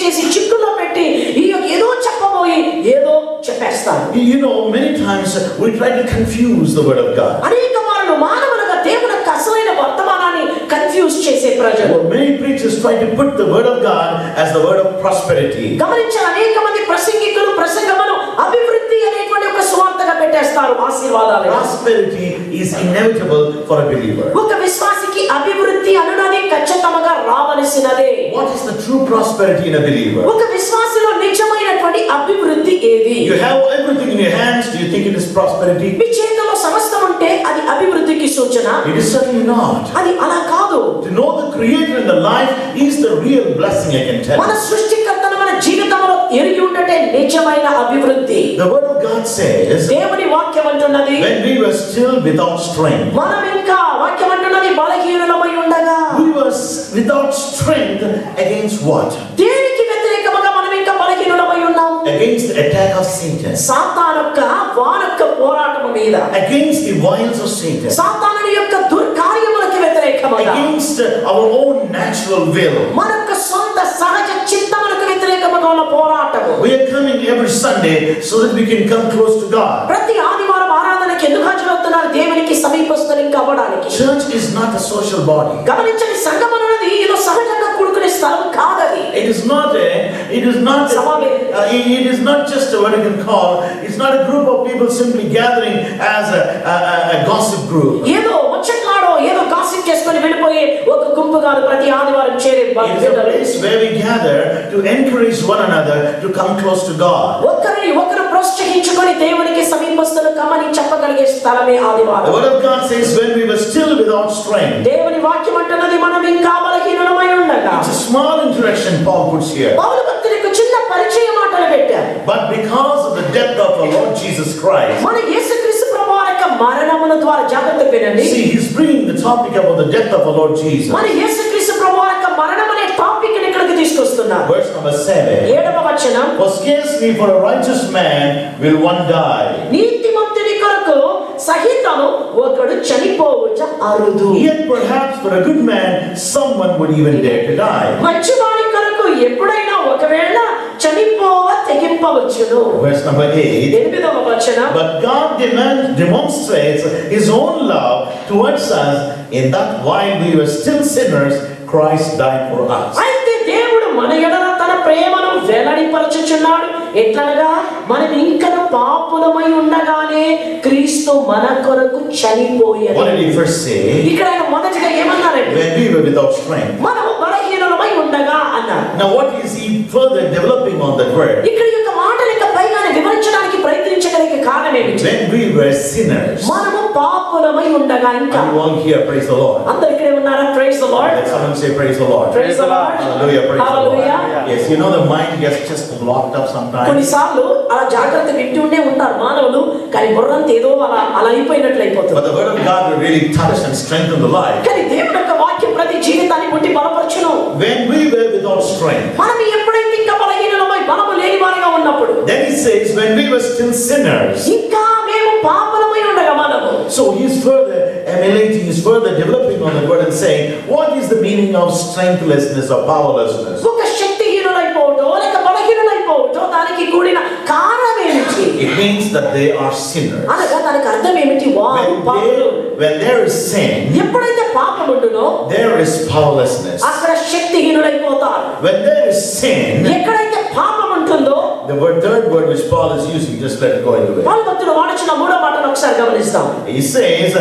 we try to confuse the word of God. అనేక మార్లు మానవులుగా దేవుని యొక్క అసలైన వర్తమానాన్ని కన్ఫ్యూజ్ చేసే ప్రజలు. Well, many preachers try to put the word of God as the word of prosperity. గమనించిన అనేక మంది ప్రసంగికులు ప్రసంగమును అభివృద్ధి అనేటువంటి ఒక సువార్తగా పెట్టేస్తారు, ఆశీర్వాదాలు. Prosperity is inevitable for a believer. ఒక విశ్వాసికి అభివృద్ధి అనునది ఖచ్చితంగా రావలసినదే. What is the true prosperity in a believer? ఒక విశ్వాసిలో నిజమైనటువంటి అభివృద్ధి ఏది? You have everything in your hands. Do you think it is prosperity? మీ చేతిలో సమస్తం ఉంటే అది అభివృద్ధికి సూచన? It is certainly not. అది అలా కాదు. To know the Creator in the life is the real blessing, I can tell మన you. సృష్టికర్తను మన జీవితంలో ఎరిగి ఉండటే నిజమైన అభివృద్ధి. The word of God says, దేవుని వాక్యం అంటున్నది, when we were still without strength, మనం ఇంకా వాక్యం అంటున్నది బలహీనులమై ఉండగా. we were without strength against what? దేనికి వ్యతిరేకముగా మనం ఇంకా బలహీనులమై ఉన్నాం? Against the attack of Satan. సాతానొక్క వానొక్క పోరాటము మీద, Against the wiles of Satan. సాతానుడి యొక్క దుర్కార్యములకు వ్యతిరేకముగా, Against our own natural will. మన యొక్క సొంత సహజ చిత్తములకు వ్యతిరేకముగా ఉన్న పోరాటము. We are coming every Sunday so that we can come close to God. ప్రతి ఆదివారం ఆరాధనకి ఎందుకు హాజరవుతున్నారు? దేవునికి సమీపస్తులు ఇంకా అవ్వడానికి. Church is not a social body. గమనించండి, సంఘం అనేది ఏదో సహజంగా కూడుకునే స్థలం కాదది. It is not just what you can call, it's not a group of people simply gathering as a gossip group. ఏదో ముచ్చట్లాడో ఏదో గాసిప్ చేసుకొని వెళ్ళిపోయే ఒక గుంపు కాదు ప్రతి ఆదివారం చేరే It is a place where we gather to encourage one another to come close to God. ఒకరిని ఒకరు ప్రోత్సహించుకొని దేవునికి సమీపస్తులు కమని చెప్పగలిగే స్థలమే The ఆదివారం. word of God says when we were still without strength. దేవుని వాక్యం అంటున్నది మనం ఇంకా బలహీనులమై ఉండగా. It's a small introduction Paul puts here. పౌలు భక్తులకు చిన్న పరిచయ మాటలు పెట్టారు. But because of the death of our Lord Jesus Christ, మన యేసుక్రీస్తు ప్రభువు యొక్క మరణముల ద్వారా జాగ్రత్త వినండి. see, he's bringing the topic about the death of our Lord Jesus. మన యేసుక్రీస్తు ప్రభువు యొక్క మరణం అనే టాపిక్ ని ఇక్కడికి తీసుకొస్తున్నారు. Verse number 7. 7వ వచనం, For scarcely for a righteous man will one die. నీతిమంతుడి కొరకు సహితము ఒకడు చనిపోవుట అరుదు. Yet perhaps for a good man, someone would even dare to die. మంచివాడి కొరకు ఎప్పుడైనా ఒకవేళ చనిపోవ తెగింపవచ్చును. Verse number 8. 8వ వచనం, But God demonstrates His own love towards us in that while we were still sinners, Christ died for us. అయితే దేవుడు మన ఎడల తన ప్రేమను వెల్లడిపరచుచున్నాడు. ఎట్లనగా మనం ఇంకను పాపులమై ఉండగానే క్రీస్తు మన కొరకు చనిపోయాడు. What did he first say? ఇక్కడ ఆయన మొదటిగా ఏమన్నారండి? When we were without strength. మనము బలహీనులమై ఉండగా అన్నారు. Now what is he further developing on that word? ఇక్కడ యొక్క మాటలు ఇంకా పైగానే వివరించడానికి ప్రయత్నించగలిగే కారణం ఏమిటి? When we were sinners. మనము పాపులమై ఉండగా ఇంకా. Are you all here? Praise the Lord. అందరూ ఇక్కడే ఉన్నారా? Praise the Lord. Let someone say praise the Lord. Praise the Lord. Hallelujah. Praise the Lord. Hallelujah. Yes, you know the mind gets just blocked up sometimes. కొన్నిసార్లు అలా జాగ్రత్త వింటూనే ఉంటారు మానవులు, కానీ బుర్రంతా ఏదో అలా అయిపోయినట్లు అయిపోతుంది. But the word of God will really touch and strengthen the life. కానీ దేవుని యొక్క వాక్యం ప్రతి జీవితాన్ని ముట్టి బలపరచును. When we were without strength. మనం ఎప్పుడైతే ఇంకా బలహీనులమై బలము లేని వారిగా ఉన్నప్పుడు. Then he says when we were still sinners. ఇంకా మేము పాపులమై ఉండగా మనము. So he's further emulating, he's further developing on the word and saying, what is the meaning of strengthlessness or powerlessness? ఒక శక్తిహీనులైపోవటం లేక బలహీనులైపోవటం దానికి కూడిన కారణం ఏమిటి? It means that they are sinners. అనగా దానికి అర్థం ఏమిటి? వారు పాపులు. When there is sin, ఎప్పుడైతే పాపం ఉండునో there is powerlessness. అక్కడ శక్తిహీనులైపోతారు. When there is sin, ఎక్కడైతే పాపం ఉంటుందో, the third word which Paul is using, just let it go into it. పౌలు భక్తుడు వాడుచున్న మూడో మాటను ఒకసారి గమనిస్తాం. He says,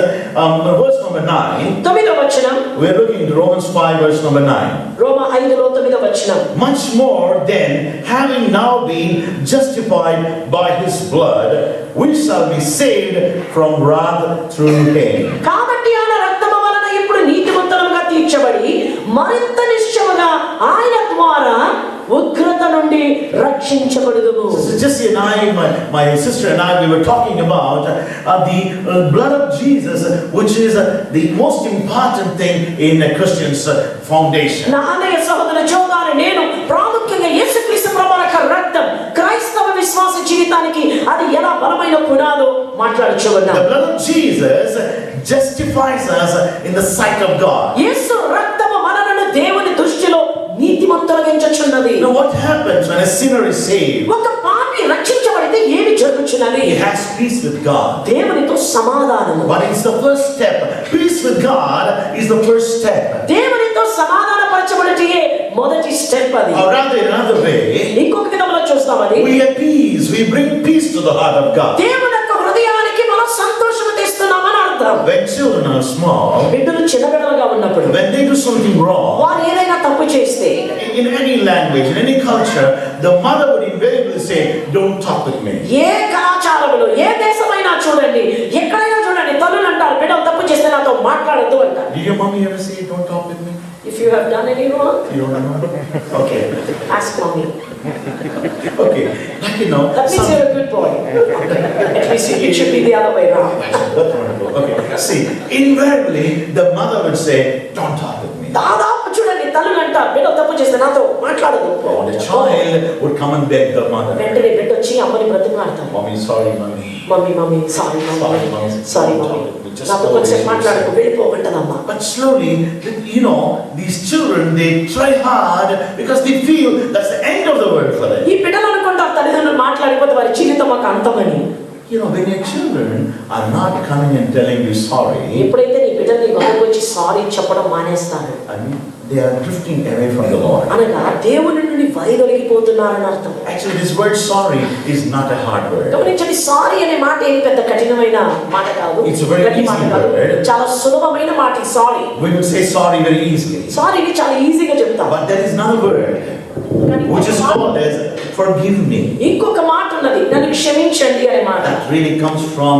verse number 9, 9వ వచనం, we're looking at Romans 5, verse number 9. రోమా 5లో 9వ వచనం. Much more then, having now been justified by his blood, we shall be saved from wrath through him. కాబట్టి ఆయన రక్తము వలన ఇప్పుడు నీతిమంతులుగా తీర్చబడి మరింత నిశ్చయముగా ఆయన ద్వారా ఉగ్రత నుండి రక్షించబడుదుము. Just and I, my sister and I, we were talking about the blood of Jesus, which is the most important thing in a Christian's foundation. నా అన్నయ్య సహోదరుడు జోగారు నేను ప్రాముఖ్యంగా యేసుక్రీస్తు ప్రభువు యొక్క రక్తం క్రైస్తవ విశ్వాస జీవితానికి అది ఎలా బలమైన పునాదో మాట్లాడుచున్నాం. The blood of Jesus justifies us in the sight of God. యేసు రక్తము మనలను దేవుని దృష్టిలో నీతిమంతులుగా ఎంచుచున్నది. Now what happens when a sinner is saved? ఒక పాపి రక్షించబడితే ఏమి జరుగుతుంది? ఏమనుచున్నది? he has peace with God. దేవునితో సమాధానము. But it's the first step. Peace with God is the first step. దేవునితో సమాధానపరచబడటే మొదటి స్టెప్ అది. Or rather, in another way, ఇంకొక విధంలో చూస్తాం అది. we have peace. We bring peace to the heart of God. దేవుని యొక్క హృదయానికి మనం సంతోషం తెస్తున్నామని అర్థం. When children are small, బిడ్డలు చిన్నబిడ్డలుగా ఉన్నప్పుడు when they do something wrong, వారు ఏదైనా తప్పు చేస్తే in any language, in any culture, the mother would invariably say, "Don't talk with me." ఏ కళాచారంలో ఏ దేశమైనా చూడండి, ఎక్కడైనా చూడండి, తల్లులు అంటారు బిడ్డలు తప్పు చేస్తే నాతో మాట్లాడద్దు అంటారు. Did your mommy ever say, "Don't talk with me"? If you have done any wrong, You don't know? Okay. ask mommy. Okay. Like you know, That means you're a good boy. At least it should be the other way around. That's wonderful. Okay. See, invariably, the mother would say, "Don't talk with me." దాదాపు చూడండి తల్లులు అంటారు బిడ్డలు తప్పు చేస్తే నాతో మాట్లాడదు. The child would come and beg the mother. వెంటనే బిడ్డ వచ్చి అమ్మని బ్రతిమాడతాం. "Mommy, sorry, mommy." Mummy sorry sorry mummy నాతో కొంచెం మాట్లాడకు వెళ్ళిపోగంటదమ్మా. But slowly, you know, these children, they try hard because they feel that's the end of the world for them. ఈ బిడ్డలు అనుకుంటారు తల్లిదండ్రులు మాట్లాడిపోతే వారి జీవితం మాకు అంతమని. You know, when your children are not coming and telling you sorry, ఎప్పుడైతే నీ బిడ్డలు నీ వద్దకు వచ్చి సారీ చెప్పడం మానేస్తారు, and they are drifting away from the Lord. అనగా దేవుని నుండి వైదొలిగిపోతున్నారని అర్థం. Actually, this word sorry is not a hard word. గమనించండి, సారీ అనే మాట ఏం పెద్ద కఠినమైన మాట కాదు. It's a very గట్టి మాట easy కాదు. word. చాలా సులభమైన మాట ఈ sorry. We would say sorry very easily. సారీని చాలా ఈజీగా చెప్తాం. But there is another word which is called as forgive me. ఇంకొక మాట ఉన్నది, నన్ను క్షమించండి అనే మాట. That really comes from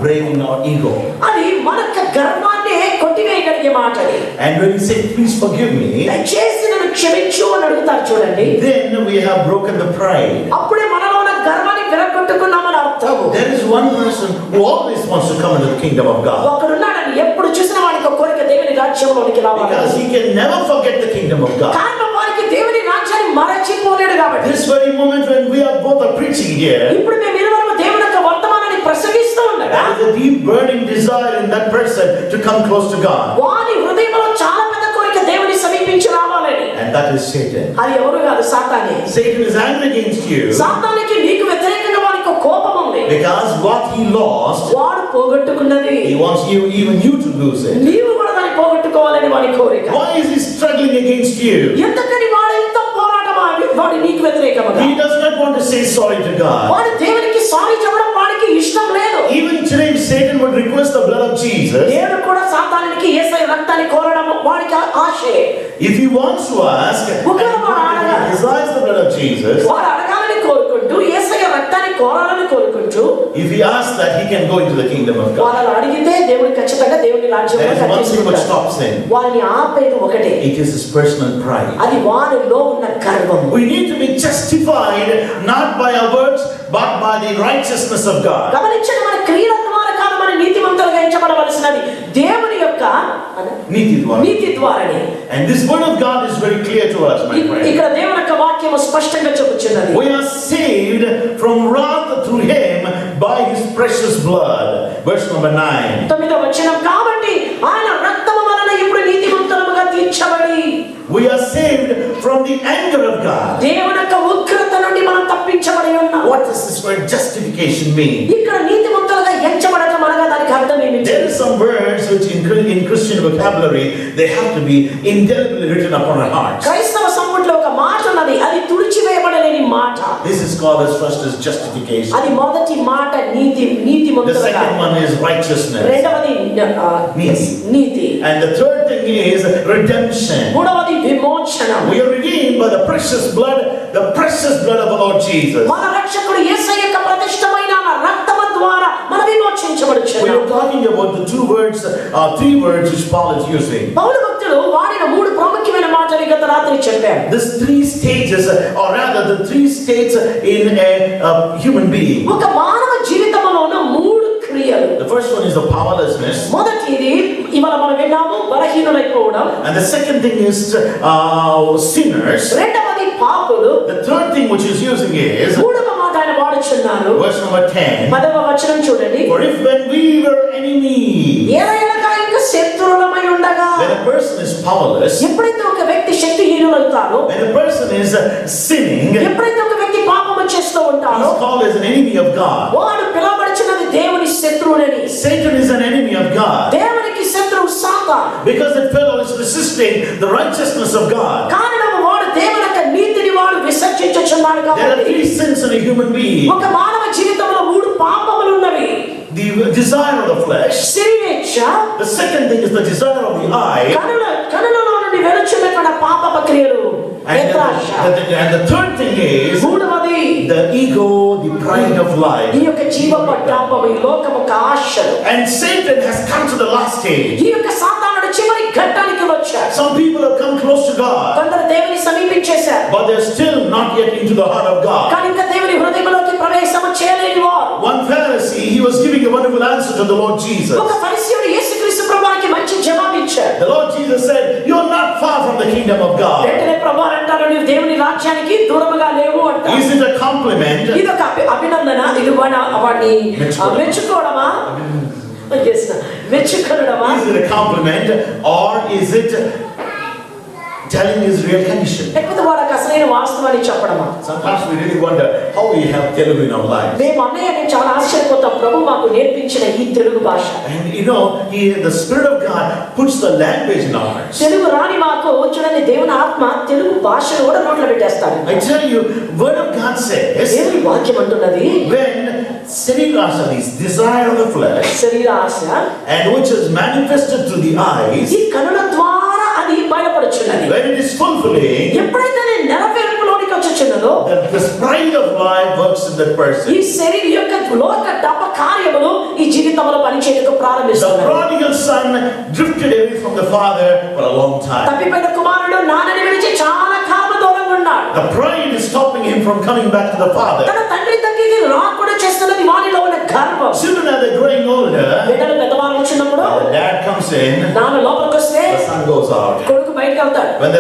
breaking our ego. అది మన గర్వాన్ని కొట్టివేయగలిగే మాట అది. And when we say please forgive me, దయచేసి నన్ను క్షమించు అని అడుగుతారు చూడండి, then we have broken the pride. అప్పుడే మనలో ఉన్న గర్వాన్ని విరగొట్టుకున్నామని అర్థం. There is one person who always wants to come into the kingdom of God. ఒకడున్నాడని ఎప్పుడు చూసిన వాడికి ఒక కోరిక దేవుని రాజ్యంలోనికి రావాలి. Because he can never forget the kingdom of God. కారణం వారికి దేవుని రాజ్యాన్ని మరచిపోలేడు కాబట్టి. This very moment when we are both are preaching here, ఇప్పుడు మేము ఇరువురు దేవుని యొక్క వర్తమానాన్ని ప్రసంగిస్తూ ఉండగా there is a deep burning desire in that person to come close to God. వారి హృదయంలో చాలా పెద్ద కోరిక దేవుని సమీపించి రావాలని. And that is Satan. అది ఎవరు కాదు, సాతానే. Satan is angry against you సాతానికి నీకు వ్యతిరేకంగా వారికి ఒక కోపం ఉంది. because what he lost, వాడు పోగొట్టుకున్నది he wants even you to lose it. నీవు కూడా దాన్ని పోగొట్టుకోవాలని వాడి కోరిక. Why is he struggling against you? ఎందుకని వాడు ఎంత పోరాటమా వాడు నీకు వ్యతిరేకంగా. He does not want to say sorry to God. వాడు దేవునికి సారీ చెప్పడం వాడికి ఇష్టం లేదు. Even today, Satan would request the blood of Jesus. దేవుడు కూడా సాతానికి యేసయ్య రక్తాన్ని కోరడం వాడికి ఆశే. If he wants to ask, and he desires the blood of Jesus, వాడు అడగాలని కోరుకుంటూ యేసయ్య రక్తాన్ని కోరాలని కోరుకుంటూ, if he asks that, he can go into the kingdom of God. వాళ్ళు అడిగితే దేవుడు ఖచ్చితంగా దేవుని రాజ్యంలో There is one thing which కట్టించుకుంటాడు. stops him. వారిని ఆపేది ఒకటే, It is his personal pride. అది వారిలో ఉన్న గర్వం. We need to be justified not by our works, but by the righteousness of God. గమనించండి, మన క్రియల ద్వారా కాదు మన నీతిమంతులుగా ఎంచబడవలసినది దేవుని యొక్క నీతి ద్వారానే. And this word of God is very clear to us, my friend. ఇక్కడ దేవుని యొక్క వాక్యము స్పష్టంగా చెప్పుచున్నది. We are saved from wrath through him by his precious blood. Verse number 9. 9వ వచనం, కాబట్టి ఆయన రక్తము వలన ఇప్పుడు నీతిమంతులముగా తీర్చబడి. We are saved from the anger of God. దేవుని యొక్క ఉగ్రత నుండి మనం తప్పించబడి ఉన్నాం. What does this word justification mean? ఇక్కడ నీతిమంతులుగా ఎంచబడటం అనగా దానికి అర్థం ఏమిటి? There are some words which in Christian vocabulary they have to be indelibly written upon our hearts. క్రైస్తవ సంపుటిలో ఒక మాట ఉన్నది, అది తుడిచివేయబడలేని మాట. This is called as first as justification. అది మొదటి మాట The నీతిమంతులుగా. second one is righteousness. రెండవది నీతి. And the third thing is redemption. మూడవది విమోచనం. We are redeemed by the precious blood of the Lord Jesus. మన రక్షకుడు యేసయ్య యొక్క ప్రతిష్టమైన రక్తము ద్వారా మనం We విమోచించబడుచున్నాం. are talking about the three words which Paul is using. పౌలు భక్తుడు వాడిన మూడు ప్రాముఖ్యమైన మాటలు గత రాత్రి చెప్పారు. These three stages, or rather the three states in a human being. ఒక మానవ జీవితంలో ఉన్న మూడు క్రియలు. The first one is the powerlessness. మొదటిది ఇవాళ మనం విన్నాము, బలహీనులైపోవడం. And the second thing is sinners. రెండవది పాపులు. The third thing which is using is మూడవ మాట ఆయన వాడుచున్నారు. verse number 10. 10వ వచనం చూడండి. For if when we were enemies, ఏలయనగా ఇంకా శత్రువులమై ఉండగా. when a person is powerless, ఎప్పుడైతే ఒక వ్యక్తి శక్తిహీనులవుతారో, when a person is sinning, ఎప్పుడైతే ఒక వ్యక్తి పాపము పనిచేస్తూ ఉంటారో he's called as an enemy of God. వాడు పిలవబడుచున్నది దేవుని శత్రువులని. Satan is an enemy of God దేవునికి శత్రువు సాతాను. because that fellow is resisting the righteousness of God. కారణం వాడు దేవుని యొక్క నీతిని వాడు విసర్జించుచున్నాడు There are కాబట్టి. 3 sins in a human being. ఒక మానవ జీవితంలో 3 పాపములు ఉన్నవి. The desire of the flesh. శరీరేచ్ఛ, The second thing is the desire of the eye. కనులలో నుండి వెలుచున్నటువంటి పాప క్రియలు, And నేత్రాశ. the third thing is మూడవది the ego, the pride of life. ఈ యొక్క జీవపడ్డాపము, ఈ లోకము యొక్క ఆశలు. And Satan has come to the last stage. ఈ యొక్క సాతానుడు చివరి ఘట్టానికి వచ్చాడు. Some people have come close to God, కొందరు దేవుని సమీపించేశారు, but they're still not yet into the heart of God. కానీ ఇంకా దేవుని హృదయంలోకి ప్రవేశము చేయలేని వారు. One Pharisee, he was giving a wonderful answer to the Lord Jesus. ఒక ఫరిసీయుడు యేసుక్రీస్తు ప్రభువుకి మంచి జవాబు ఇచ్చాడు. The Lord Jesus said, "You're not far from the kingdom of God." వెంటనే ప్రభువు అంటాడు, నీవు దేవుని రాజ్యానికి దూరముగా లేవు అంటాడు. Is it a compliment? ఇది ఒక అభినందన, ఇది వాడిని మెచ్చుకోవడమా, మెచ్చుకోవడమా, Is it a compliment or is it telling his real condition? లేకపోతే వాడికి అసలైన వాస్తవాన్ని చెప్పడమా? Sometimes we really wonder how we have Telugu in our lives. మేము అన్నయ్య నేను చాలా ఆశ్చర్యపోతాం, ప్రభు మాకు నేర్పించిన ఈ తెలుగు భాష. And the Spirit of God puts the language in our hearts. Telugu రాని మాకు చూడండి, దేవుని ఆత్మ తెలుగు భాషను కూడా నోట్లో పెట్టేస్తాడు. I tell you, Word of God says, దేవుని వాక్యం అంటున్నది, when Sarikasa, this desire of the flesh, శరీర ఆశ, and which is manifested through the eyes, ఈ కనుల ద్వారా అది బయలుపడుచున్నది. when it is fulfilling, ఎప్పుడైతే నేను నెరవేర్పులోనికి వచ్చుచున్నదో, the pride of life works in that person. ఈ శరీరం యొక్క లోక డబ్బ కార్యములు ఈ జీవితంలో పనిచేయడానికి The ప్రారంభిస్తాయి. prodigal son drifted away from the father for a long time. తప్పిపోయిన కుమారుడు నాన్నని విడిచి చాలా కాలం దూరంగా ఉన్నాడు. The pride is stopping him from coming back to the father. తన తండ్రి దగ్గరికి రాకుండా చేస్తున్నది వానిలో ఉన్న గర్వం. Children, as they're growing older, బిడ్డలు పెద్దవారు వచ్చినప్పుడు the dad comes in, నాన్న లోపలికి వస్తే the son goes out. కొడుకు బయటకు వెళ్తాడు. When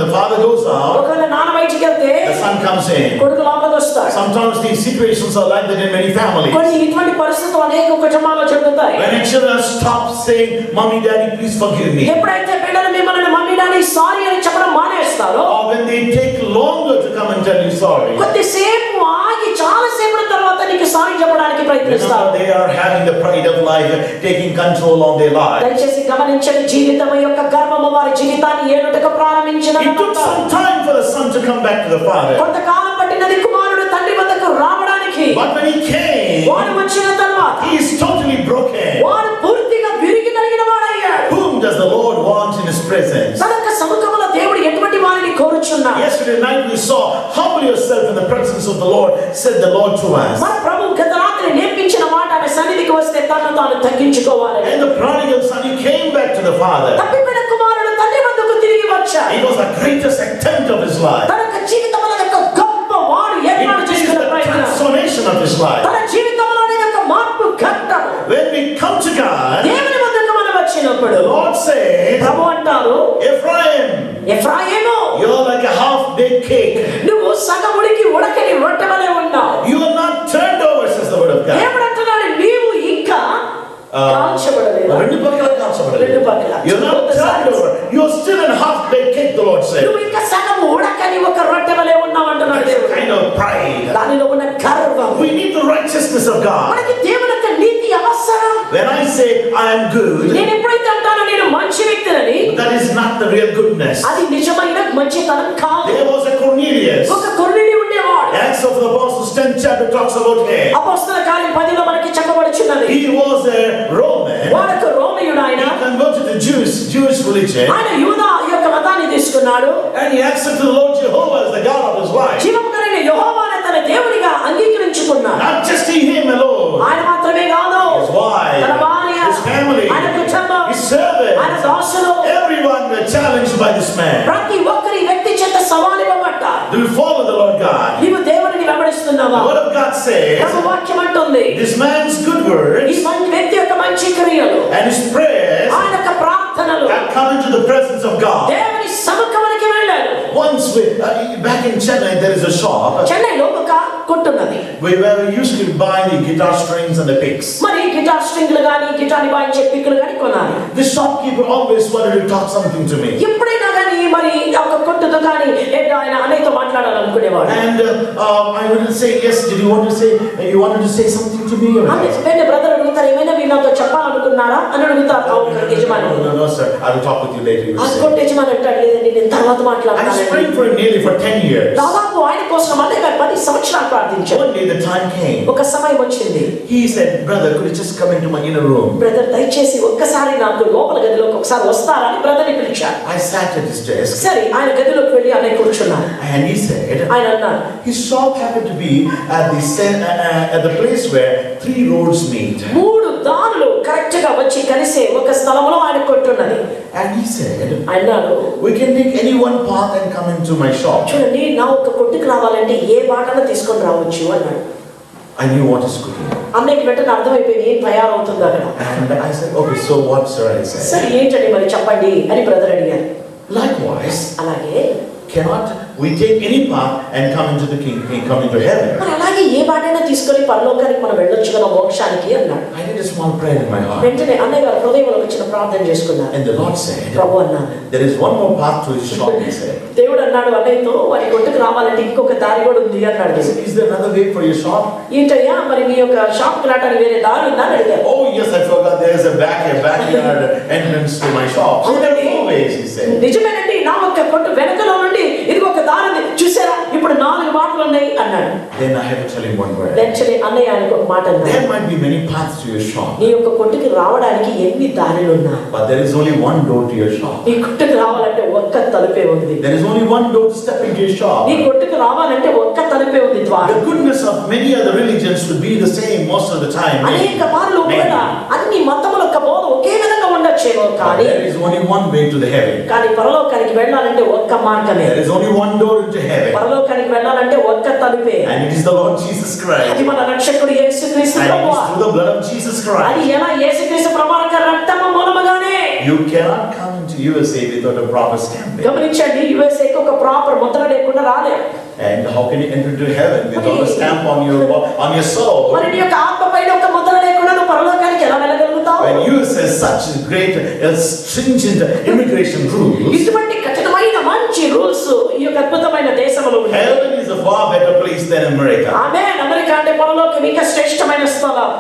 the father goes out, ఒకవేళ నాన్న బయటికి వెళ్తే the son comes in. కొడుకు లోపలికి వస్తాడు. Sometimes these situations are like that in many families. కొన్ని ఇటువంటి పరిస్థితులు అనేక కుటుంబాల్లో జరుగుతాయి. When your children stop saying, "Mommy, Daddy, please forgive me," ఎప్పుడైతే బిడ్డలు మిమ్మల్ని మమ్మీ డాడీ సారీ అని చెప్పడం మానేస్తారో, or when they take longer to come and tell you sorry, కొద్దిసేపు ఆగి చాలా సేపటి తర్వాత నీకు సారీ చెప్పడానికి ప్రయత్నిస్తారు. they are having the pride of life, taking control on their life. దయచేసి గమనించండి, జీవితం యొక్క గర్వము వారి జీవితాన్ని ఏలుటకు ప్రారంభించిన It took some time for the son to come back to the father. కొంతకాలం పట్టినది కుమారుడు తండ్రి వద్దకు రావడానికి. But when he came, వాడు వచ్చిన తర్వాత he is totally broken. వాడు పూర్తిగా విరిగి నలిగిన వాడయ్యాడు. Whom does the Lord want in his presence? తన యొక్క సముఖంలో దేవుడు ఎటువంటి వారిని కోరుచున్నాడు? Yesterday night we saw, "Humble yourself in the presence of the Lord," said the Lord to us. మన ప్రభు గత రాత్రి నేర్పించిన మాట, ఆమె సన్నిధికి వస్తే తనను తాను తగ్గించుకోవాలని. And the prodigal son, he came back to the father. తప్పిపోయిన కుమారుడు తండ్రి వద్దకు తిరిగి వచ్చాడు. It was the greatest attempt of his life. తన యొక్క జీవితంలో యొక్క గొప్ప వాడు ఏర్పాటు It is చేసుకున్న the ప్రయత్నం, transformation of his life. తన జీవితంలోని యొక్క మార్పు ఘట్టం. When we come to God, దేవుని వద్దకు మనం వచ్చినప్పుడు the Lord says, ప్రభు అంటారు, "Ephraim, Ephraim, you're like a half-baked cake. నువ్వు సగముడికి ఉడకని రొట్టెవలే ఉన్నావు." You are not turned over," says the word of God. దేవుడు అంటున్నాడు, నీవు ఇంకా కాల్చబడలేదు. రెండు పక్కల కాల్చబడలేదు. రెండు పక్కల. You're not turned over. You're still in half-baked cake, the Lord said. నువ్వు ఇంకా సగం ఉడకని ఒక రొట్టెవలే ఉన్నావు అంటున్నాడు That's a దేవుడు. kind of pride. దానిలో ఉన్న గర్వం. We need the righteousness of God. మనకి దేవుని యొక్క నీతి అవసరం. When I say I am good, నేను ఎప్పుడైతే అంటానో నేను మంచి వ్యక్తిని, that is not the real goodness. అది నిజమైన మంచితనం కాదు. There was a Cornelius. ఒక కొర్నేలి ఉండేవాడు. Acts of the Apostles 10th chapter talks about him. అపొస్తలుల కార్యం 10లో మనకి చెప్పబడుచున్నది. He was a Roman. వాడొక రోమీయుడు ఆయన. He converted to Jewish religion. ఆయన యూదా యొక్క మతాన్ని తీసుకున్నాడు. And he accepted the Lord Jehovah as the God of his life. జీవము కలిగిన యెహోవాను తన దేవునిగా అంగీకరించుకున్నాడు. Not just him alone. ఆయన మాత్రమే కాదు, His wife, తన భార్య, his family, ఆయన కుటుంబం, his servants, ఆయన దాసులు, everyone were challenged by this man. ప్రతి ఒక్కరి వ్యక్తి చేత సవాలు ఇవ్వబడ్డారు. Do you follow the Lord God? నీవు దేవునిని వెంబడిస్తున్నావా? The word of God says, ప్రభు వాక్యం అంటుంది, this man's good ఈ words వ్యక్తి యొక్క మంచి క్రియలు, and his prayers ఆయన యొక్క ప్రార్థనలు have come into the presence of God. దేవుని సముఖానికి వెళ్ళాడు. Once back in Chennai, there is a shop చెన్నైలో ఒక కొట్టున్నది. where we used to buy the guitar strings and the picks. మరి గిటార్ స్ట్రింగ్లు గాని, గిటార్ వాయించే పిక్కులు గాని కొనాలి. The shopkeeper always wanted to talk something to me. ఎప్పుడైనా గాని మరి ఒక కొట్టు దుకాణి హెడ్ ఆయన అన్నయ్యతో మాట్లాడాలనుకునేవాడు. And I wouldn't say, yes, did you want to say, you wanted to say something to me? Or అంటే బ్రదర్ అడుగుతారు, ఏమైనా మీరు నాతో చెప్పాలనుకున్నారా అని అడుగుతారు ఆ యజమాని. No, sir, I will talk with you later. ఆ కొట్టు యజమాని అంటాడు, లేదండి నేను తర్వాత I was మాట్లాడతాను. praying for him nearly for 10 years. దాదాపు ఆయన కోసం అన్నయ్య గారు 10 సంవత్సరాలు ప్రార్థించారు. One day the time came. ఒక సమయం వచ్చింది. He said, brother, could you just come into my inner room? Brother దయచేసి ఒక్కసారి నాకు లోపల గదిలోకి ఒకసారి వస్తారా అని బ్రదర్ని పిలిచారు. I sat at his desk. సరే ఆయన గదిలోకి వెళ్ళి అన్నయ్య కూర్చున్నారు. And he said, ఆయన అన్నారు, his shop happened to be at the place where 3 roads meet. 3 దారులు కరెక్ట్ గా వచ్చి కలిసే ఒక స్థలంలో ఆయన కొట్టున్నది. And he said, అన్నాడు, we can take any one path and come into my shop. చూడండి నా ఒక కొట్టుకు రావాలంటే ఏ బాటలో తీసుకొని రావచ్చు అన్నాడు. I knew what is cooking. అన్నయ్యకి వెంటనే అర్థమైపోయింది ఏం తయారవుతుంది అక్కడ. And I said, okay, so what, sir? I said, సరే ఏంటండి మరి చెప్పండి అని బ్రదర్ అడిగారు. likewise, అలాగే cannot we take any path and come into come into heaven? మరి అలాగే ఏ బాటైనా తీసుకొని పరలోకానికి మనం వెళ్ళొచ్చు కదా మోక్షానికి అన్నాడు. I did a small prayer in my heart. వెంటనే అన్నయ్య గారు హృదయంలో ఒక చిన్న ప్రార్థన చేసుకున్నారు. And the Lord said, ప్రభు అన్నాడు, there is one more path to his shop, he said. దేవుడు అన్నాడు అన్నయ్యతో, వారి కొట్టుకు రావాలంటే ఇంకొక దారి కూడా ఉంది అన్నాడు. Is there another way for your shop? ఏంటయ్యా మరి మీ యొక్క షాప్కి రావడానికి వేరే దారి ఉందా అని అడిగారు. Oh yes, I forgot there is a backyard entrance to my shop. So there are 4 ways, he said. నిజమేనండి, నా ఒక్క కొట్టు వెనకలో నుండి ఇది ఒక దారి ఉంది, చూసారా ఇప్పుడు 4 బాటలు ఉన్నాయి అన్నాడు. Then I have to tell him one word. వెంటనే అన్నయ్య ఆయనకు ఒక మాట అన్నాడు, There might be many paths to your shop, నీ యొక్క కొట్టుకి రావడానికి ఎన్ని దారులు ఉన్నా but there is only one door to your shop. నీ కొట్టుకు రావాలంటే ఒక్క తలుపే ఉంది. There is only one door to step into your shop. నీ కొట్టుకు రావాలంటే ఒక్క తలుపే ఉంది ద్వారం. The goodness of many other religions would be the same most of the time. అనేక మార్లు కూడా అన్ని మతముల యొక్క బోధ ఒకే విధంగా ఉండొచ్చేమో But కానీ there is only one way to the heaven. కానీ పరలోకానికి వెళ్ళాలంటే ఒక్క మార్గమే. There is only one door into heaven. పరలోకానికి వెళ్ళాలంటే ఒక్క తలుపే. And it is the Lord Jesus Christ. అది మన రక్షకుడు యేసుక్రీస్తు And it ప్రభువు. is through the blood of Jesus అది Christ. ఎలా యేసుక్రీస్తు ప్రభువు యొక్క రక్తము మూలముగానే. You cannot come into USA without a proper stamping. గమనించండి, యుఎస్ఏకి ఒక ప్రాపర్ ముద్ర లేకుండా రాలేం. And how can you enter into heaven without a stamp on your soul? మరి నీ యొక్క ఆత్మ పైన ఒక ముద్ర లేకుండా నువ్వు పరలోకానికి ఎలా వెళ్ళగలుగుతావు? When US has such great stringent immigration rules, ఇటువంటి కఠినమైన మంచి రూల్స్ ఈ యొక్క అద్భుతమైన దేశంలో ఉన్నాయి. heaven is a far better place than America. Amen. America అంటే పరలోకం ఇంకా శ్రేష్టమైన స్థలం.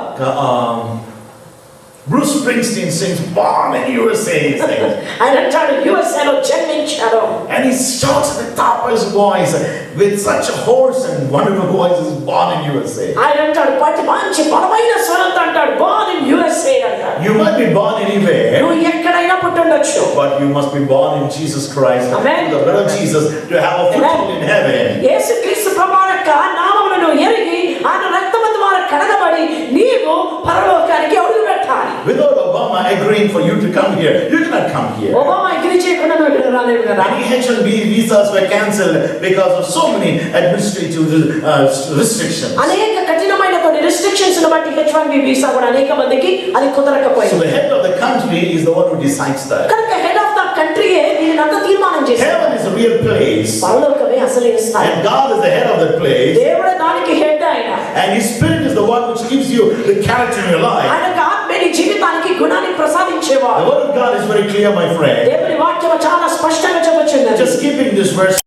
Bruce Springsteen sings "Born in USA." he sings. ఆయన అంటాడు యుఎస్ఏలో జన్మించారు. And he shouts at the top of his voice with such a hoarse and wonderful voice, is "Born in USA." ఆయన అంటాడు మంచి బలమైన స్వరంతో అంటాడు born in USA అంటాడు. You might be born anywhere, నువ్వు ఎక్కడైనా పుట్టుండొచ్చు. but you must be born in Jesus Christ, Amen. through the blood of Jesus, to have a foothold in heaven. యేసుక్రీస్తు ప్రభువు యొక్క నామమును ఎరిగి ఆయన రక్తము ద్వారా కడగబడి నీవు పరలోకానికి అడుగు పెట్టాలి. Without Obama agreeing for you to come here, you cannot come here. Obama agree చేయకుండా నువ్వు ఇక్కడ రాలేవు కదా. Many H-1B visas were cancelled because of so many administrative restrictions. అనేక కఠినమైన కొన్ని రిస్ట్రిక్షన్స్ బట్టి H1B వీసా కూడా అనేక మందికి అది So కుదరకపోయింది. the head of the country is the one who decides that. కనుక హెడ్ ఆఫ్ ద కంట్రీయే దీనిని అంతా తీర్మానం చేశాడు. Heaven is a real place, పరలోకమే అసలైన స్థానం. and God is the head of that place, దేవుడే దానికి హెడ్ ఆయన. and His Spirit is the one which gives you the character in your life. ఆయన ఆత్మే నీ జీవితానికి గుణాన్ని The ప్రసాదించేవాడు. word of God is very clear, my friend. దేవుని వాక్యం చాలా స్పష్టంగా చెప్పొచ్చున్నది. Just keeping this verse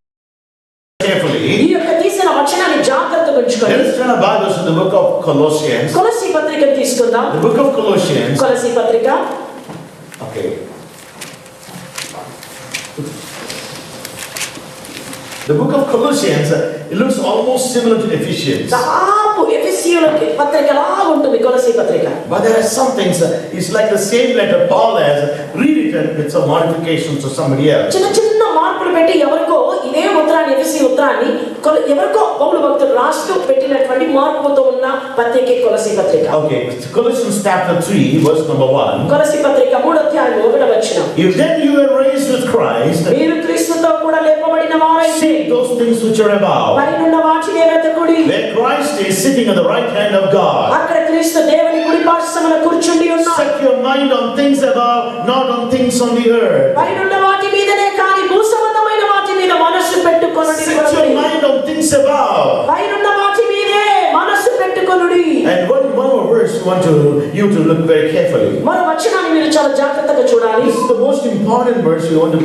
carefully. ఈ యొక్క తీసిన వచనాన్ని జాగ్రత్తగా ఉంచుకొని Let us turn our Bibles to the book of Colossians. కొలస్సీ పత్రికను తీసుకుందాం. The book of Colossians. కొలస్సీ పత్రిక Okay. The book of Colossians, it looks almost similar to Ephesians. దాపు ఎఫెసీయుల పత్రికలా ఉంటుంది కొలస్సీ పత్రిక. But there are some things, it's like the same letter Paul has rewritten with some modifications to somebody else. చిన్న చిన్న మార్పులు పెట్టి ఎవరికో ఇదే ఉత్తరాన్ని ఎఫెసీ ఉత్తరాన్ని ఎవరికో పౌలు భక్తుడు రాస్తూ పెట్టినటువంటి మార్పుతో ఉన్న పత్రిక కొలస్సీ పత్రిక. Okay, Colossians chapter 3, verse number 1. కొలస్సీ పత్రిక 3వ అధ్యాయం 1వ వచనం. If then you were raised with Christ, మీరు క్రీస్తుతో కూడా లేపబడిన వారైతే seek those things which are above, పైనున్న వాటినే వెతకుడి. where Christ is sitting at the right hand of God. అక్కడ క్రీస్తు దేవుని కుడి పార్శ్వమున కూర్చుండి ఉన్నాడు. Set your mind on things above, not on things on the earth. పైనున్న వాటి మీదనే కాని భూసంబంధమైన వాటి మీద మనస్సు పెట్టుకొనుడి. Set your mind on things above. పైనున్న వాటి మీదే మనస్సు పెట్టుకొనుడి. చూడండి. And one more verse we want you to look very carefully. మరో వచనాన్ని మీరు చాలా జాగ్రత్తగా చూడాలి. This is the most important verse we want to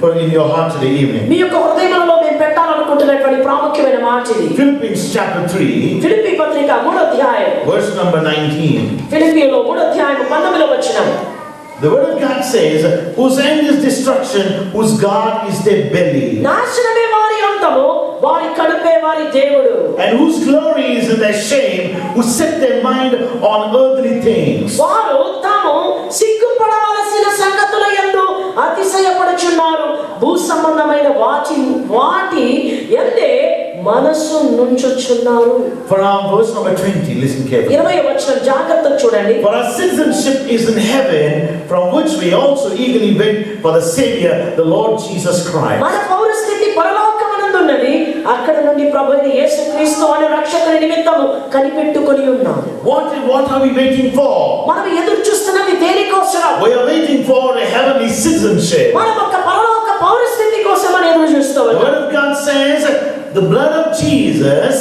put in your heart today evening. మీ యొక్క హృదయంలో మేము పెట్టాలనుకుంటున్నటువంటి ప్రాముఖ్యమైన మాట ఇది. Philippians chapter 3, ఫిలిప్పీ పత్రిక 3వ అధ్యాయం. verse number 19. ఫిలిప్పీలో 3వ అధ్యాయం 19వ వచనం. The word of God says, whose end is destruction, whose God is their belly, నాశనమే వారి అంతము, వారి కడుపే వారి దేవుడు. and whose glory is in their shame, who set their mind on earthly things. వారు తాము సిగ్గుపడవలసిన సంగతుల యందు అతిశయపడుచున్నారు, భూ సంబంధమైన వాటి యందే మనస్సు నుంచుచున్నారు. For our verse number 20, listen carefully. 20వ వచనం జాగ్రత్తగా చూడండి. For our citizenship is in heaven, from which we also eagerly wait for the Savior, the Lord Jesus Christ. మన పౌరస్థితి పరలోకమనందున్నది, అక్కడ నుండి ప్రభువైన యేసుక్రీస్తు అనే రక్షకుని నిమిత్తము కనిపెట్టుకొని ఉన్నాము. What are we waiting for? మనం ఎదురు చూస్తున్నది దేనికోసం? We are waiting for a heavenly citizenship. మనం ఒక పరలోక పౌరస్థితి కోసం ఎదురు చూస్తూ The ఉన్నాం. word of God says, the blood of Jesus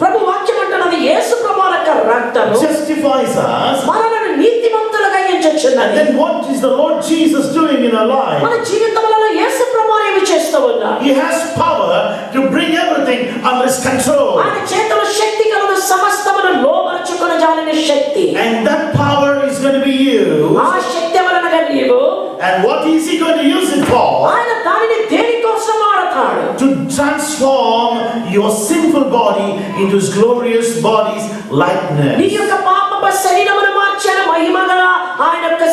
ప్రభు వాక్యం అంటున్నది, యేసు ప్రభువు యొక్క రక్తము justifies us. మనలను నీతిమంతులుగా And ఎంచుచున్నది. then what is the Lord Jesus doing in our మన life? జీవితంలో యేసు ప్రభువు ఏమి చేస్తూ ఉన్నారు? He has power to bring everything under His control. ఆయన చేతిలో శక్తి కలదు, సమస్తమును లోబరుచుకొని జాలిన శక్తి. And that power is going to be used. ఆ శక్తి వలనగా నీవు, And what is He going to use it for? ఆయన దానిని దేనికోసం వాడతాడు? To transform your sinful body into His glorious body's నీ likeness. యొక్క పాపపు శరీరమును మార్చిన మహిమగల ఆయన యొక్క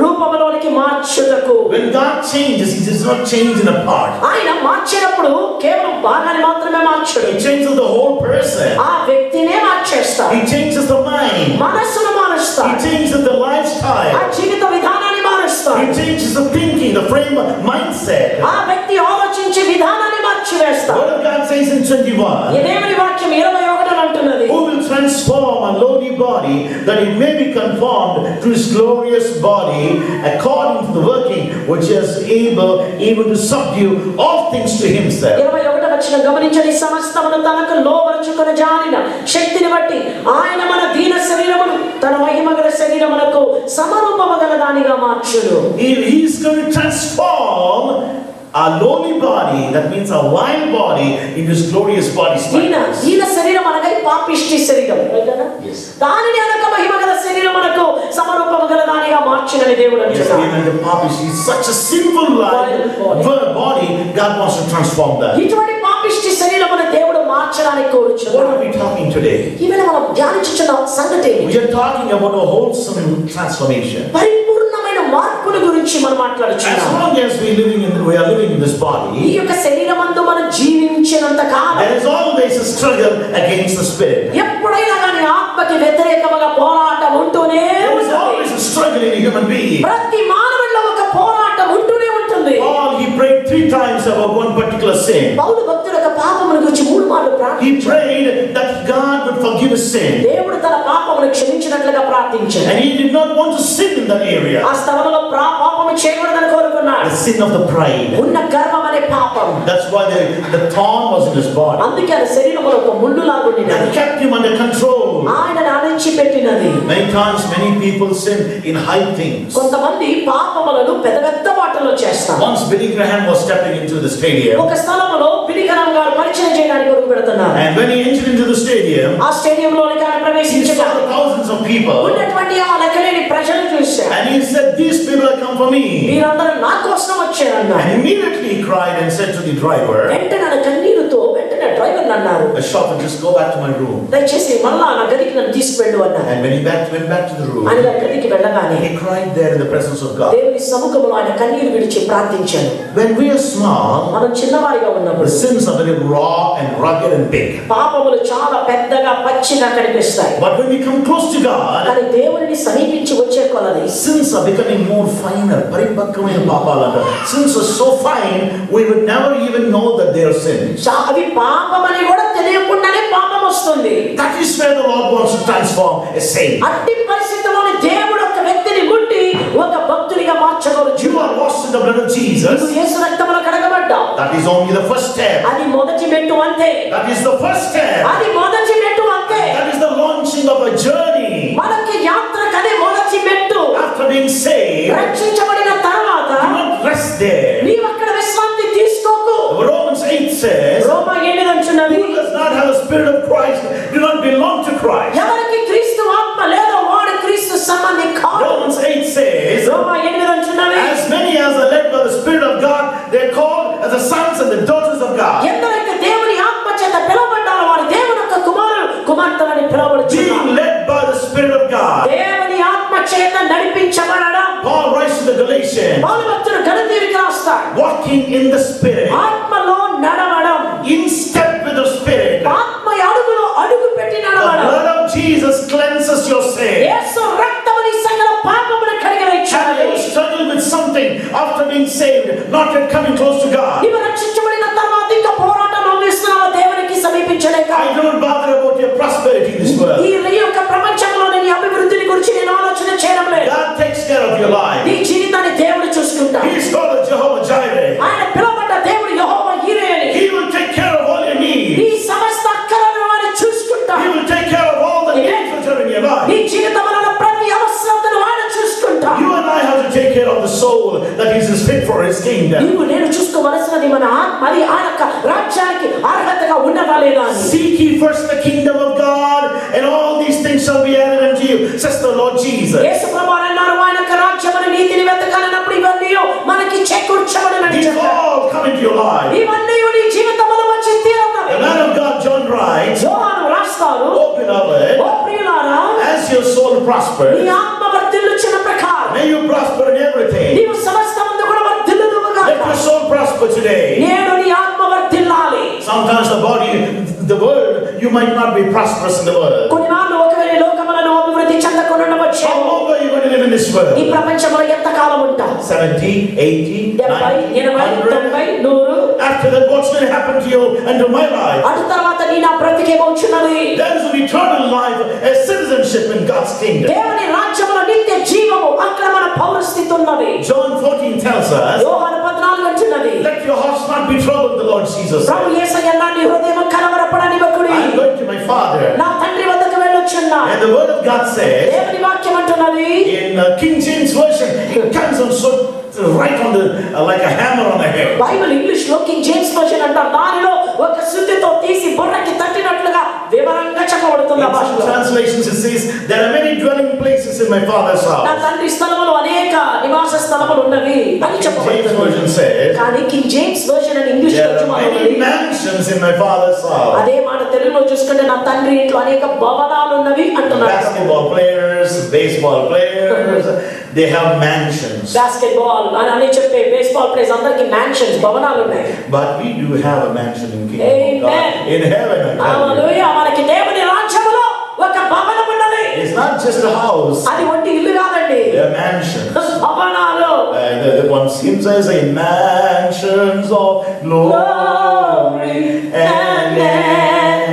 రూపములోనికి మార్చుటకు. When God changes, He does not change in a part. ఆయన మార్చినప్పుడు కేవలం భాగాన్ని మాత్రమే మార్చడు, He changes the whole person. ఆ వ్యక్తినే మార్చేస్తాడు. He changes the mind. మనస్సును He మారుస్తాడు, changes the ఆ lifestyle. జీవిత విధానాన్ని He మారుస్తాడు, changes the thinking, the frame, mindset. ఆ వ్యక్తి ఆలోచించే విధానాన్ని మార్చివేస్తాడు. Word of God says in 21, దేవుని వాక్యం 21 అంటున్నది, who will transform a lowly body that it may be conformed to His glorious body according to the working which is able even to subdue all things to Himself. 21 వచనం గమనించండి. సమస్తమును తనకు లోబరుచుకొని జాలిన శక్తిని బట్టి ఆయన మన దీన శరీరమును తన మహిమగల శరీరమునకు సమరూపము గల దానిగా మార్చును. He is going to transform our lowly body, that means our wild body, into His glorious body. దీన శరీరం అనగా పాపిష్టి శరీరం, Yes. దానిని అనక మహిమగల శరీరమునకు సమరూపము గల దానిగా మార్చునని దేవుడు Yes, అంటున్నాడు. even the papish is such a sinful body, God wants to transform that. ఇటువంటి పాపిష్టి శరీరమును దేవుడు మార్చడానికి What కోరుచున్నాడు. are we talking today? ఈవేళ మనం ధ్యానించుచున్న సంగతి ఏమిటి? We are talking about a wholesome transformation. పరిపూర్ణమైన మార్పుల గురించి మనం As మాట్లాడుచున్నాం. long as we are living in this ఈ body, యొక్క శరీరమందు మనం జీవించినంత కాలం there is always a struggle against the spirit. ఎప్పుడైనా కానీ ఆత్మకి వ్యతిరేకముగా పోరాటం ఉంటూనే There is ఉంటుంది. always a struggle in a human being. ప్రతి మానవుల్లో ఒక పోరాటం ఉంటూనే ఉంటుంది. Paul, he prayed 3 times about one particular sin. పౌలు భక్తుడు యొక్క పాపముల గురించి 3 మార్లు He ప్రార్థించాడు. prayed that God would forgive his sin. దేవుడు తన పాపమును క్షమించినట్లుగా ప్రార్థించాడు. And he did not want to sin in that area. ఆ స్థలంలో పాపము చేయకూడదని కోరుకున్నాడు. The sin of the pride. ఉన్న గర్వం అనే పాపం, That's why the thorn was in his body. అందుకే ఆ శరీరంలో ఒక ముళ్ళు లాగుండినది, That kept him under control. ఆయనను అణిచి పెట్టినది. Many times, many people sin in high things. కొంతమంది పాపములను పెద్ద పెద్ద వాటిలో చేస్తారు. Once Billy Graham was stepping into the stadium, ఒక స్థలంలో బిలిగరం గారు పరిచయం చేయడానికి కొరకు పెడుతున్నారు. and when he entered into the stadium, ఆ స్టేడియంలోనికి ఆయన he ప్రవేశించగా saw the thousands of people, ఉన్నటువంటి ఆ లెక్కలేని ప్రజలు చూశారు. and he said, "These people have come for me." మీరందరూ నా కోసం వచ్చారన్నారు. And immediately he cried and said to the driver, వెంటనే కన్నీరుతో వెంటనే డ్రైవర్ అన్నారు, "A chauffeur, just go back to my room." దయచేసి మళ్ళా నా గదికి నన్ను తీసుకువెళ్ళు అన్నారు. And when he went back to the room, ఆయన గదికి వెళ్ళగానే he cried there in the presence of God. దేవుని సముఖంలో ఆయన కన్నీరు విడిచి ప్రార్థించాడు. When we are small, మనం చిన్నవారిగా the ఉన్నప్పుడు sins are very raw and rugged and big. పాపములు చాలా పెద్దగా పచ్చిగా కనిపిస్తాయి. But when we come close to God, కానీ దేవునిని సమీపించి వచ్చే కొలది sins are becoming more finer. పరిపక్వమైన పాపాలంట. Sins are so fine, we would never even know that they are sins. అవి పాపమని కూడా తెలియకుండానే పాపం వస్తుంది. That is where the Lord wants to transform a saint. అట్టి పరిస్థితుల్లోని దేవుడు ఒక వ్యక్తిని ముట్టి ఒక భక్తునిగా మార్చగలడు. You are washed in the blood of Jesus. నువ్వు యేసు రక్తములో కడగబడ్డావు. That is only the first step. అది మొదటి మెట్టు అంతే. That is the first step. అది మొదటి మెట్టు అంతే. That is the launching of a don't bother about your prosperity in this world. ఈ యొక్క ప్రపంచంలోని నీ అభివృద్ధిని గురించి నేను ఆలోచన చేయడం లేదు. God takes care of your life. నీ జీవితాన్ని దేవుడు చూసుకుంటాడు. He is called Jehovah Jireh. ఆయన పిలువబడ్డ దేవుడు యెహోవా యీరే అని. He will take care of all your needs. నీ సమస్త అక్కరలను ఆయన చూసుకుంటాడు. He will take care of all the needs which are in your life. నీ జీవితంలో ప్రతి అవసరతను ఆయన చూసుకుంటాడు. You and I have to take care of the soul that is fit for his kingdom. నీవు నేను చూసుకోవలసినది మన ఆత్మ, అది ఆయన యొక్క రాజ్యానికి అర్హతగా ఉన్నదా లేదా అని. Seek ye first the kingdom of God, and all these things shall be added unto you, says the Lord Jesus. యేసు ప్రభువు అన్నారు, ఆయన యొక్క రాజ్యమును నీతిని వెతకాలన్నప్పుడు ఇవన్నీ మనకి చేకూర్చబడునని These చెప్పారు. all come into your life. ఇవన్నీ నీ జీవితంలో వచ్చి తీరుతాయి. The man of God John writes, యోహాను రాస్తాడు, "O beloved, ఓ ప్రియులారా, as your soul prospers, నీ ఆత్మ వర్ధిల్లుచున్న ప్రకారం may you prosper in everything. నీవు సమస్తమందు కూడా వర్ధిల్లుదువుగాక. Let your soul prosper today." నేడు నీ ఆత్మ వర్ధిల్లాలి. Sometimes the world, you might not be prosperous in the world. కొన్ని మార్లు ఒకవేళ లోకములను అభివృద్ధి చెందకుండా ఉండవచ్చు. How long are you going to live in this ఈ world? ప్రపంచంలో ఎంత కాలం ఉంటావు? 70, 80, 70, 90, 80, 90, 100. 100. After that, what's going to happen to you and to my life? అటు తర్వాత నీ నా బ్రతికేమవుచున్నది. There is an eternal life, a citizenship in God's kingdom. దేవుని రాజ్యములో నిత్య జీవము, అక్కడ మన పౌరస్థితి ఉన్నది. John 14 tells us, యోహాను 14 అంటున్నది, "Let your hearts not be troubled," the Lord Jesus said. ప్రభు యేసయ్య నీ హృదయం కలవరపడనివ్వకుడి. "I am going to my Father." నా తండ్రి వద్దకు వెళ్ళొచ్చున్నా. And the word of God says, దేవుని వాక్యం అంటున్నది, in King James Version, it comes on so right on the, like a hammer on the head. Bible English లో కింగ్ జేమ్స్ వర్షన్ అంటారు, దానిలో ఒక సుత్తితో తీసి బుర్రకి తట్టినట్లుగా వివరంగా చెప్పబడుతున్న In some భాషలో. translations it says, "There are many dwelling places in my Father's నా house." తండ్రి స్థలములు అనేక నివాస స్థలములు ఉన్నవి అని King James చెప్పబడుతుంది. Version says, కానీ కింగ్ జేమ్స్ వర్షన్ అని ఇంగ్లీష్ "There are తర్జుమాలో many ఉన్నది. mansions in my Father's house." అదే మాట తెలుగులో చూసుకుంటే నా తండ్రి ఇంట్లో అనేక భవనాలు ఉన్నవి అంటున్నారు. Basketball players, baseball players, they have mansions. Basket ball అని చెప్పే బేస్బాల్ ప్లేయర్స్ అందరికి మ్యాన్షన్స్, భవనాలు ఉన్నాయి. But we do have a mansion in Kingdom of God. Amen. In heaven, I tell you. హల్లెలూయా. మనకి దేవుని రాజ్యములో ఒక భవనం ఉన్నది. It's not just a house, అది ఒట్టి ఇల్లు కాదండి, they are mansions. భవనాలు. The one hymn says, "In mansions of glory and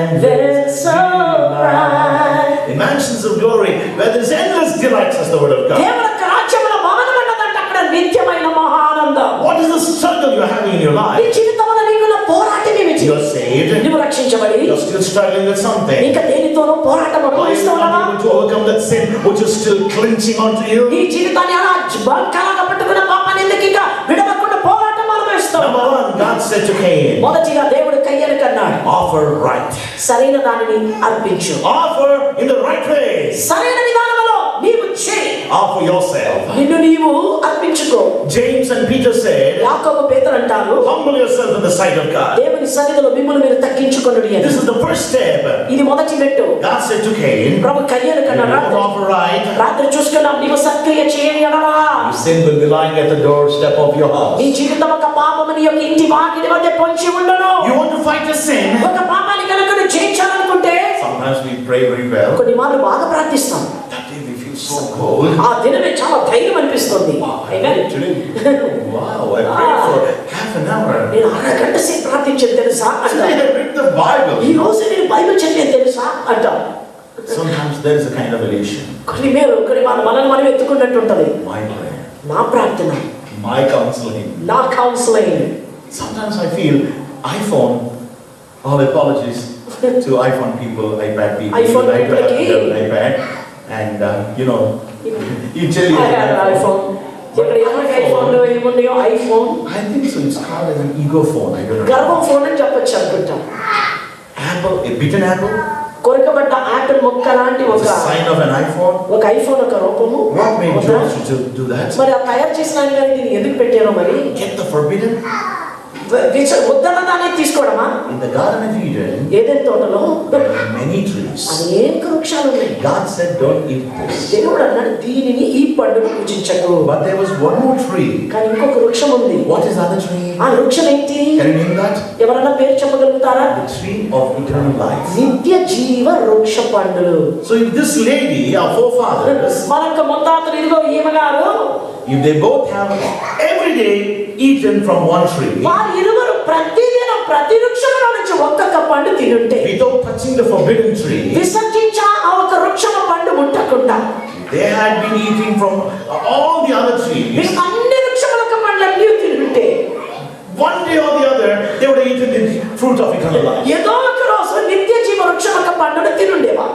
endless delight." In mansions of glory, where there's endless delights, says the word of God. దేవుని యొక్క రాజ్యములో భవనం ఉన్నదంటే అక్కడ నిత్యమైన మహానందం. What is the struggle you're having in your నీ life? జీవితంలో నీకున్న పోరాటం ఏమిటి? You're saved, నువ్వు రక్షించబడి you're still struggling with something. ఇంకా దేనితోనూ పోరాటం Are you అనుభవిస్తున్నావా? not able to overcome that sin which is still clinching onto you? నీ జీవితాన్ని అలా బంకలాగా పట్టుకున్న పాపాన్ని ఎందుకు ఇంకా విడవకుండా పోరాటం అనుభవిస్తావు? Number one, God said to Cain, మొదటిగా దేవుడు కయ్యను కన్నాడు, "Offer right." సరైన దానిని అర్పించు. Offer in the right way. సరైన విధానంలో నీవు చేయి. Offer yourself. నిన్ను నీవు అర్పించుకో. James and Peter said, యాకోబు పేతురు అంటారు, "Humble yourself in the sight of God." దేవుని సన్నిధిలో మిమ్మల్ని మీరు తగ్గించుకొనుడి అని. This is the first step. ఇది మొదటి మెట్టు. God said to Cain, ప్రభు కయ్యను "You కన్నాడు, don't offer right, రాత్రి చూసుకున్నాం, నీవు సత్క్రియ చేయని ఎడలా your sin will be lying at the doorstep of your house." నీ జీవితం ఒక పాపము నీ యొక్క ఇంటి వాకిలి వద్ద పొంచి ఉండను. You want to fight a sin? ఒక పాపాన్ని కనుక నువ్వు జయించాలనుకుంటే Sometimes we pray very well. కొన్ని మార్లు బాగా ప్రార్థిస్తాం. That day we feel so cold. ఆ దినమే చాలా ధైర్యం అనిపిస్తుంది. Amen. Today, wow, I prayed for half an hour. నేను అరగంట సేపు ప్రార్థించాను తెలుసా అంట. Today I read the Bible. ఈ రోజు నేను బైబిల్ చదివాను తెలుసా అంట. Sometimes there is a kind of elation. కొన్ని మనల్ని మనం ఎత్తుకున్నట్టు ఉంటది. My prayer, నా ప్రార్థన, my counseling. నా counselling. Sometimes I feel iPhone, all apologies to iPhone people, iPad people, iPhone I do have people. an iPad, and you know, you tell you iPhone ఇక్కడ ఎవరికి ఐఫోన్లో ఏమున్నాయో iPhone, I think so, it's called as an ego phone, I don't know. గర్భం ఫోన్ అని చెప్పొచ్చు అనుకుంటా. Apple, a bitten apple, కొరకబడ్డ ఆపిల్ మొక్క లాంటి it's ఒక a sign of an iPhone. ఒక ఐఫోన్ ఒక రూపము. What made George to do that? మరి ఆ తయారు చేసిన ఆయన గారు దీన్ని ఎందుకు పెట్టారో మరి? Get the forbidden? వద్దన్న దాన్ని తీసుకోవడమా? In the Garden of Eden, ఏదైనా తోటలో there are many trees. అనేక వృక్షాలు ఉన్నాయి. God said, "Don't eat this." దేవుడు అన్నాడు, దీనిని ఈ పండును పూజించకు. But there was one more tree. కానీ ఇంకొక వృక్షం ఉంది. What is the other tree? ఆ వృక్షం ఏంటి? Can you name that? ఎవరన్నా పేరు చెప్పగలుగుతారా? The tree of eternal life. నిత్య జీవ వృక్ష పండులు. So if this lady, our forefathers, మనకు ముత్తాతలు ఇదిగో ఈమెగారు, if they both have every day eaten from one tree, వారు ఇరువురు ప్రతిదినం ప్రతి వృక్షములో నుంచి ఒక్కొక్క పండు తినుంటే, without touching the forbidden tree, విసర్జించా ఆ ఒక వృక్షమ పండు ముట్టకుండా, they had been eating from all the other trees. అన్ని వృక్షములకు పండ్లన్నీ తినుంటే, One day or the other, they would have eaten the fruit of eternal life. ఏదో ఒక రోజు నిత్య జీవ వృక్షమక పండును తినుండేవా.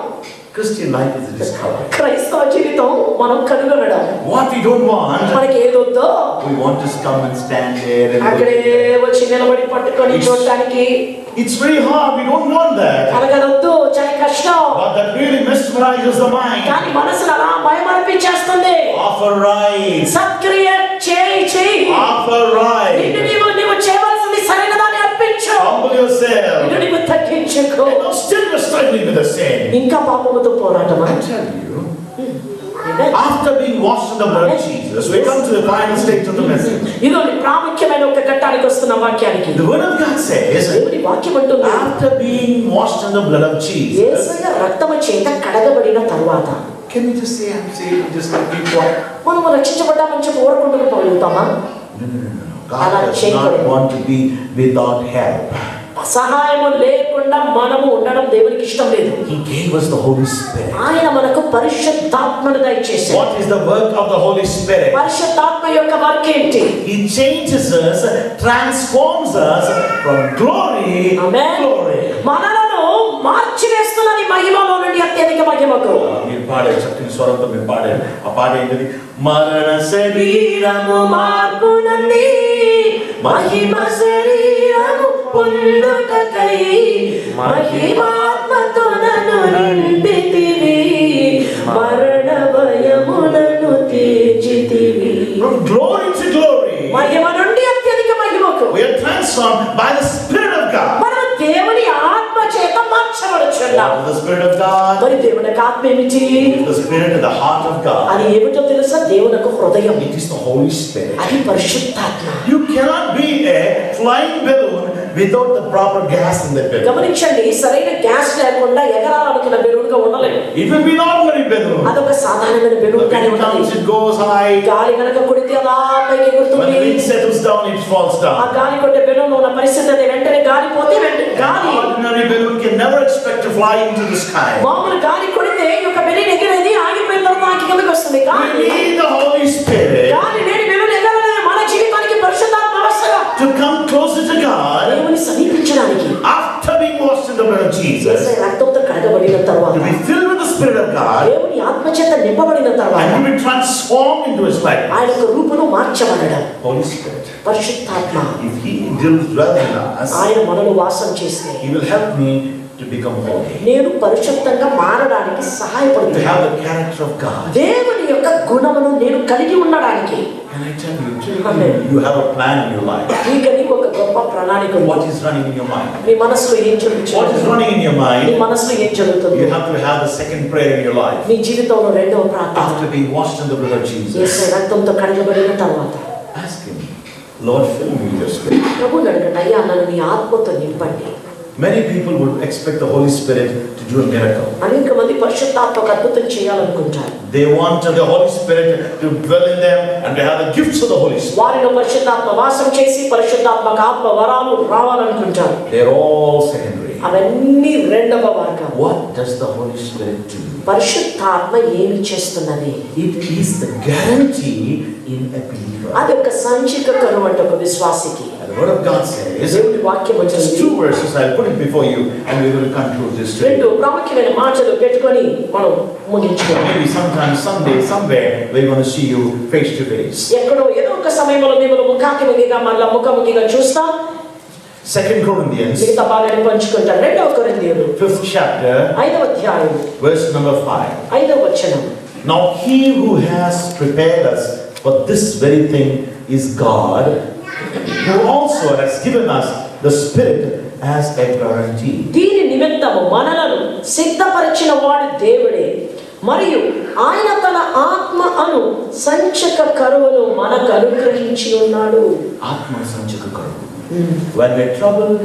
Christian life is a discovery. క్రైస్తవ జీవితం మనం కనుగొనడం. What we don't want, మనకి ఏదొద్దో we want to come and stand there and అక్కడే వచ్చి నిలబడి పట్టుకొని చూడటానికి it's very hard. We don't want that. కలగదొద్దు, చాలా కష్టం. But that really mesmerizes the mind. కానీ మనసును అలా భయమర్పించేస్తుంది. Offer right. సత్క్రియ చేయి. Offer right. నీవు చేయవలసింది సరైన దాన్ని అర్పించు. Humble yourself. నీవు తగ్గించుకో. And now still we're struggling with the sin. ఇంకా పాపముతో పోరాటమా? I tell you, after being washed in the blood of Jesus, we come to the final stage of the message. ఇదొక ప్రాముఖ్యమైన ఒక ఘట్టానికి వస్తున్న వాక్యానికి. The word of God says, దేవుని వాక్యం అంటుంది, after being washed in the blood of Jesus. యేసయ్య రక్తము చేత కడగబడిన తరువాత. Can we just say, I'm saying, just like before? మనం రక్షించబడ్డామని చెప్పి ఊరుకుంటూ పలుకుతామా? God does not want to be without help. సహాయము లేకుండా మనము ఉండడం దేవునికి ఇష్టం లేదు. He gave us the Holy Spirit. ఆయన మనకు పరిశుద్ధాత్మను దయచేశాడు. What is the work of the Holy Spirit? పరిశుద్ధాత్మ యొక్క వర్క్ ఏంటి? He changes us, transforms us from glory to amen. glory. మనలను మార్చివేస్తున్నది మహిమలో నుండి అత్యధిక మహిమకు. మీరు పాడే చక్కని స్వరంతో మీరు పాడే ఆ పాట ఏంటిది? మరణ శరీరము మార్పు నుండి మహిమ శరీరము పొందుటకై మహిమాత్మతో నన్ను నింపితివి, మరణ భయములను తీర్చితివి. from glory to glory. మహిమ నుండి అత్యధిక మహిమకు We are transformed by the Spirit of God. మనం దేవుని ఆత్మ చేత మార్చబడుచున్నాం. The Spirit of God మరి దేవుని ఆత్మ ఏమిటి? is the Spirit of the heart of God. అది ఏమిటో తెలుసా? దేవునికి హృదయం. It is the Holy Spirit. అది పరిశుద్ధాత్మ. You cannot be a flying balloon without the proper gas in the balloon. గమనించండి, సరైన గ్యాస్ లేకుండా ఎగరాలనుకున్న బెలూన్ గా ఉండలేదు. It will be an ordinary balloon. అదొక సాధారణమైన బెలూన్ The గానే wind comes, ఉంటుంది. it goes high. గాలి కనుక కొడితే అలా పైకి When ఎగురుతుంది. the wind settles down, it falls ఆ down. గాలి కొట్టే బెలూన్ ఉన్న పరిస్థితి అది వెంటనే గాలి పోతే గాలి An ordinary balloon can never expect to fly into the sky. మామూలు గాలి కొడితే ఈ యొక్క బెలూన్ ఎగిరేది ఆగిపోయిన తర్వాత ఆకి కిందకి వస్తుంది. We కానీ need the Holy Spirit గాలి లేని బెలూన్ ఎగరలేదు. మన జీవితానికి పరిశుద్ధాత్మ అవసరం. to come closer to God దేవుని సమీపించడానికి after being washed in the blood of Jesus, యేసయ్య రక్తంతో కడగబడిన తర్వాత, to be filled with the Spirit of God, దేవుని ఆత్మ చేత నింపబడిన తర్వాత, and to be transformed into His likeness. ఆయన యొక్క రూపును మార్చబడడం. Holy Spirit, పరిశుద్ధాత్మ if He dwells in us, ఆయన మనలో వాసం చేస్తే He will help me to become holy, నేను పరిశుద్ధంగా మారడానికి to సహాయపడుతుంది. have the character of God. దేవుని యొక్క గుణమును నేను కలిగి ఉండడానికి. And I tell you, children, you have a plan in your life. నీకని ఒక గొప్ప ప్రణాళిక ఉంది. What is running in your mind? నీ మనసులో ఏం What is జరుగుతుంది? running in your నీ mind? మనసులో ఏం జరుగుతుంది? You have to have the second prayer in your life. నీ జీవితంలో రెండవ ప్రార్థన, After being washed in the blood of Jesus, యేసయ్య రక్తంతో కడగబడిన తర్వాత ask Him, Lord, fill me with your Spirit. ప్రభు అడగండి, అయ్యా నన్ను నీ ఆత్మతో నింపండి. Many people would expect the Holy Spirit to do a miracle. అనేక మంది పరిశుద్ధాత్మక అద్భుతం చేయాలనుకుంటారు. They want the Holy Spirit to dwell in them and to have the gifts of the Holy Spirit. వారిలో పరిశుద్ధాత్మ వాసం చేసి పరిశుద్ధాత్మక ఆత్మ వరాలు రావాలనుకుంటారు. They're all secondary. అవన్నీ రెండవ వర్గం. What does the Holy Spirit do? పరిశుద్ధాత్మ ఏమి చేస్తున్నది? It is the guarantee in a believer. అది ఒక సంచిక కరువు అంటే ఒక విశ్వాసికి. And the Word of God says, దేవుని వాక్యం just వచ్చింది. 2 verses, I'll put it before you and we will conclude this రెండు today. ప్రాముఖ్యమైన మాటలు పెట్టుకొని మనం ముగించుకోవాలి. Maybe sometime, someday, somewhere, we're going to see you face to face. ఎక్కడో ఏదో ఒక సమయంలో మిమ్మల్ని ముఖాముఖిగా మళ్ళా ముఖాముఖిగా చూస్తాం. 2 Corinthians, మిగతా భాగాన్ని పంచుకుంటాం. 2వ కొరింథీయులు 5th chapter, 5వ అధ్యాయం verse number 5. 5వ వచనం. Now he who has prepared us for this very thing is God, who also has given us the Spirit as a guarantee. దీని నిమిత్తము మనలను సిద్ధపరిచిన వాడు దేవుడే, మరియు ఆయన తన ఆత్మ అను సంచక కరువును మనకు అనుగ్రహించి ఉన్నాడు. Atma sanchaka karu. When we're troubled,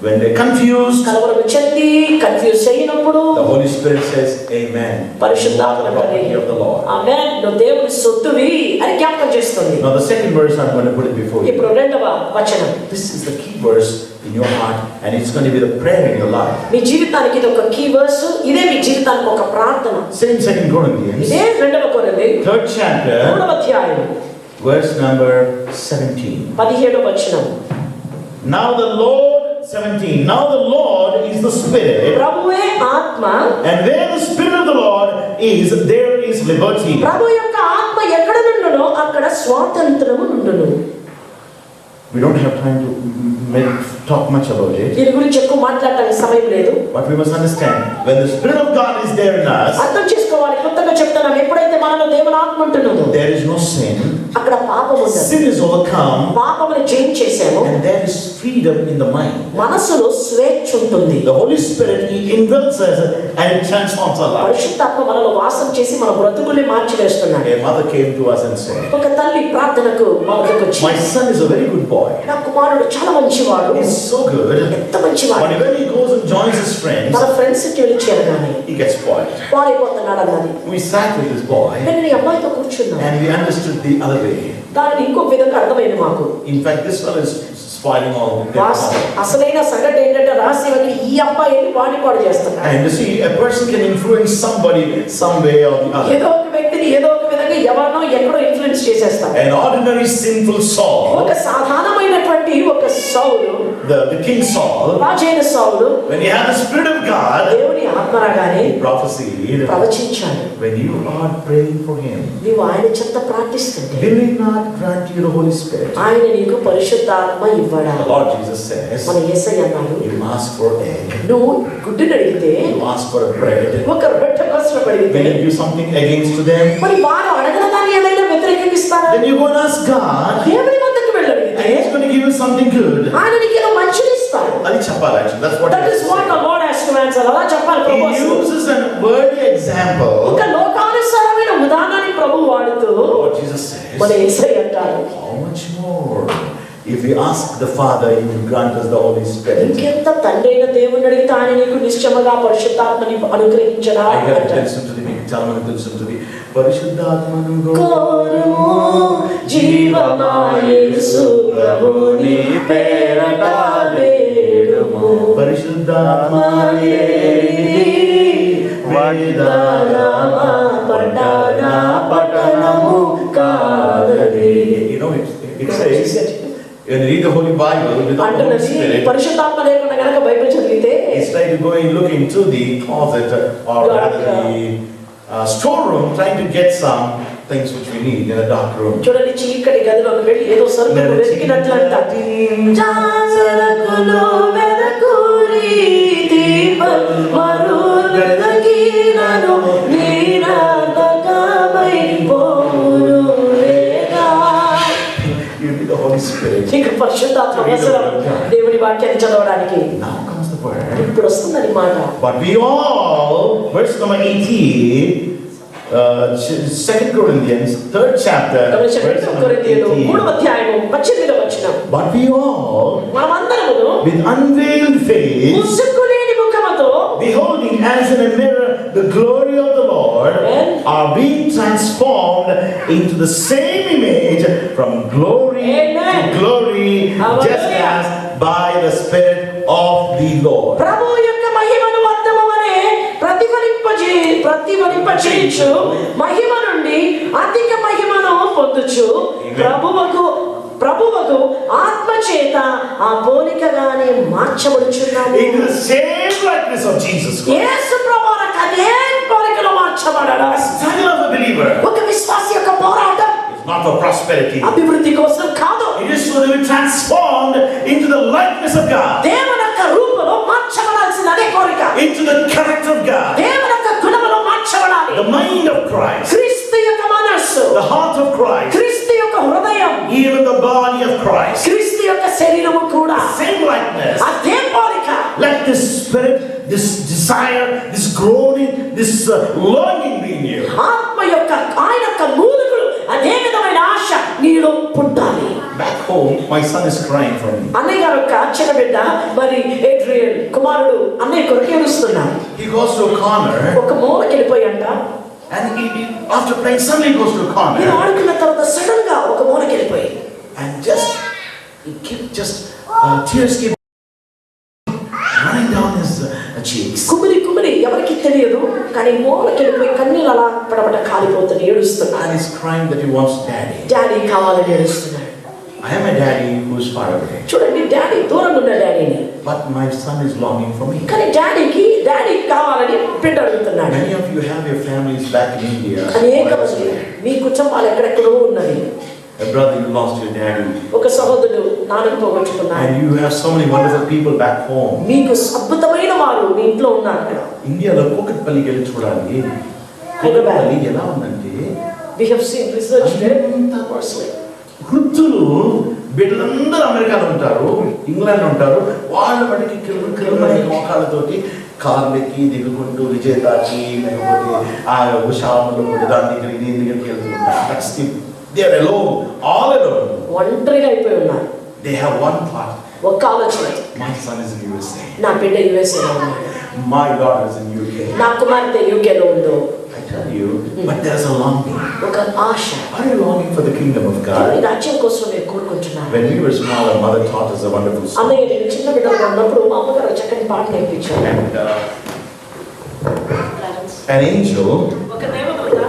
when we're confused, కలవరం చెంది కన్ఫ్యూజ్ చేయడం, ఇప్పుడు The Holy Spirit says, Amen. You are పరిశుద్ధాత్మ the property of the Lord. ఆమేన్, నువ్వు దేవుని సొత్తువి అని జ్ఞాపకం చేస్తుంది. Now the second verse I'm going to put it before you. ఇప్పుడు రెండవ వచనం, This is the key verse in your heart, and it's going to be the prayer in your life. మీ జీవితానికి ఇది ఒక కీ వర్స్, ఇదే మీ జీవితానికి ఒక ప్రార్థన. Same 2 Corinthians, ఇదే రెండవ కొరింథీ 3rd chapter, మూడవ అధ్యాయం verse number 17. 17వ వచనం. Now the Lord, 17, now the Lord is the Spirit, ప్రభువే ఆత్మ, and where the Spirit of the Lord is, there is liberty. ప్రభు యొక్క ఆత్మ ఎక్కడ నుండునో అక్కడ స్వాతంత్రము నుండును. We don't have time to talk much about it, దీని గురించి ఎక్కువ మాట్లాడటానికి సమయం లేదు. but we must understand, when the Spirit of God is there in us, అర్థం చేసుకోవాలి. కొత్తగా చెప్తున్నాం, ఎప్పుడైతే మనలో దేవుని ఆత్మ ఉంటున్నదో there is no sin, అక్కడ పాపం ఉండదు. sin is overcome, పాపముని జయించేసాము, and there is freedom in the mind. మనసులో స్వేచ్ఛ ఉంటుంది. The Holy Spirit, He indwells us and it transforms our life. పరిశుద్ధాత్మ మనలో వాసం చేసి మన బ్రతుకుల్ని మార్చివేస్తున్నాడు. A mother came to us and said, ఒక తల్లి ప్రార్థనకు మన దగ్గరకు వచ్చి, my son is a very good boy. నా కుమారుడు చాలా మంచివాడు, He's so good. ఎంత మంచివాడు, But when he goes and joins his friends, తన ఫ్రెండ్స్ కి వెళ్ళి చేరగానే he gets spoiled. పాడైపోతున్నాడు అన్నది. We sat with this boy నేను ఈ అమ్మాయితో కూర్చున్నాను, and we understood the other way. దానిని ఇంకొక విధంగా అర్థమైంది మాకు. In fact, this fellow is spoiling all the అసలైన సంగతి ఏంటంటే రహస్యం అంటే ఈ అబ్బాయి వాడిని పాడు చేస్తున్నాడు. And you see, a person can influence somebody some way or the other. ఏదో ఒక వ్యక్తిని ఏదో ఒక విధంగా ఎవరినో ఎక్కడో ఇన్ఫ్లుయెన్స్ చేసేస్తాడు. An ordinary sinful Saul, ఒక సాధారణమైనటువంటి ఒక సౌలు, the king Saul, రాజైన సౌలు, when he had the Spirit of God, దేవుని ఆత్మ రాగానే he prophesied, ప్రవచించాడు. when you are praying for him, నీవు ఆయన చెంత ప్రార్థిస్తుంటే will he not grant you the Holy Spirit? ఆయన నీకు పరిశుద్ధాత్మ ఇవ్వడా? The Lord Jesus says, మన యేసయ్య అన్నాడు, you ask for egg, నువ్వు గుడ్డుని అడిగితే, you ask for a bread, ఒక రొట్టె కోసం అడిగితే, will you do something against them? మరి వారు అడగల దాన్ని ఏదైనా వ్యతిరేకిస్తారా? Then you go and ask God, దేవుని వద్దకు వెళ్ళి అడిగితే and He's going to give you something good. ఆయన నీకు ఏదో మంచిది ఇస్తాడు. అది చెప్పాలి, actually. That's what That He is what the says. Lord has to answer. అలా చెప్పాలి ప్రభు. He uses a worldly example. ఒక లోకానుసారమైన ఉదాహరణని ప్రభు వాడుతూ What Jesus మన says, యేసయ్య అంటారు, how much more if we ask the Father, He will grant us the Holy Spirit. ఇంకెంత తండ్రి అయిన దేవుని అడిగితే ఆయన నీకు నిశ్చయముగా పరిశుద్ధాత్మని అనుగ్రహించడా I have అంటారు. తెలుసుంటుంది, మీకు చాలా మంది తెలుసుంటుంది, పరిశుద్ధాత్మను కోరుము జీవమాయేసు ప్రభుని పేరట వేడుము, పరిశుద్ధాత్మనే వేదాగమ పఠన పఠనము కాదది. You know, it says, when you read the Holy Bible without the Holy అంటున్నది Spirit, పరిశుద్ధాత్మ లేకుండా కనుక బైబిల్ చదివితే it's like to go and look into the closet or rather the storeroom, trying to get some things which we need in a dark room. చూడండి, చీకటి గదిలోకి వెళ్ళి ఏదో సరుకులు వెతికినట్లంట. జాజరకులు వెదకురి దీపం మరుగదగినను నీరాతకమై పోవును వేగా. You need the Holy Spirit. నీకు పరిశుద్ధాత్మ అవసరం దేవుని వాక్యాన్ని చదవడానికి. Now comes the word. ఇప్పుడు వస్తుందని మాట. But we all, verse number 18, 2 Corinthians, 3rd chapter, verse number 18. 3వ అధ్యాయము 18వ వచనం. But we all, మనమందరము with unveiled face, ముసుగులేని ముఖముతో beholding as in a mirror the glory of the Lord, Amen. are being transformed into the same image from glory Amen. to glory, just Hallelujah. as by the Spirit of the Lord. ప్రభు యొక్క మహిమను అర్థము వలె ప్రతిఫలింపచేయచ్చు మహిమ నుండి అధిక మహిమను పొందుచు ప్రభువుకు ఆత్మ చేత ఆ పోలికగానే మార్చబడుచున్నాము. Into the same likeness of Jesus Christ. యేసు ప్రభువుకు అదే పోలికలో మార్చబడడం Struggle of a believer ఒక విశ్వాసి యొక్క పోరాటం is not for prosperity. అభివృద్ధి కోసం కాదు, It is so that we transformed into the likeness of God, దేవుని యొక్క రూపంలో మార్చబడాల్సిన అదే కోరిక, into the character of God, దేవుని యొక్క గుణములో మార్చబడాలి. the mind of Christ, క్రీస్తు యొక్క మనస్సు, the heart of Christ, క్రీస్తు యొక్క హృదయం, even the body of Christ. క్రీస్తు యొక్క శరీరము కూడా Same likeness. అదే పోలిక. Let this spirit, this desire, this groaning, this longing be in you. ఆత్మ యొక్క ఆయన యొక్క మూలుగులు అదే విధమైన ఆశ ఆశ నీలో పుట్టాలి. Back home, my son is crying for me. అన్నయ్య గారు ఒక చిన్న బిడ్డ మరి ఏడ్రియల్ కుమారుడు అన్నయ్య కొరకు ఏడుస్తున్నాడు. He goes to a corner, ఒక మూలకి వెళ్ళిపోయంట. and after praying, suddenly he goes to a నేను corner, ఆడుకున్న తర్వాత సడన్ గా ఒక మూలకి వెళ్ళిపోయి and tears keep running down his cheeks. కుమిరి ఎవరికి తెలియదు, కానీ మూలకి వెళ్ళిపోయి కన్నీళ్ళు అలా పడబడ కాలిపోతుంది, ఏడుస్తున్నాడు. And he's crying that he wants daddy. Daddy కావాలని ఏడుస్తున్నాడు. I am a daddy who's far away, చూడండి, డాడీ దూరంగా ఉన్న డాడీని, but my son is longing for me. కానీ డాడీ కావాలని బిడ్డ అడుగుతున్నాడు. Many of you have your families back in India. అనేక మంది మీ కుటుంబాలు ఎక్కడెక్కడో ఉన్నవి. A brother, you lost your daddy. ఒక సహోదరుడు నాన్నను పోగొట్టుకున్నాడు. And you have so many wonderful people back home. మీకు అద్భుతమైన వారు మీ ఇంట్లో ఉన్నారు అక్కడ. ఇండియాలో కూకట్పల్లికి వెళ్ళి చూడాలి. కూకట్పల్లి ఎలా ఉందంటే, We have seen research there personally. వృద్ధులు బిడ్డలందరూ అమెరికాలో ఉంటారు, ఇంగ్లాండ్ ఉంటారు. వాళ్ళ మటుకి కిలోమీటర్ల మోకాళ్ళతోటి కార్లెక్కి దిగుకుంటూ విజేతాకి లేకపోతే ఆ ఉషాములు దాని దగ్గరికి దీని దగ్గరికి వెళ్తుంటారు. They are alone, all alone. ఒంటరిగా అయిపోయి ఉన్నారు. They have one thought. ఒక్క ఆలోచన, My son is in USA. నా బిడ్డ యుఎస్ఏలో ఉన్నాడు, My daughter is in UK. నా కుమార్తె యూకేలో ఉందో. I tell you, but there is a longing. ఒక ఆశ. Are you longing for the kingdom of ఈ God? రాజ్యం కోసం మీరు కోరుకుంటున్నారు. When we were small, our mother taught us a wonderful song. అన్నయ్య నేను చిన్న బిడ్డగా ఉన్నప్పుడు మా అమ్మగారు చక్కని పాట నేర్పించారు. And an angel ఒక దేవదూత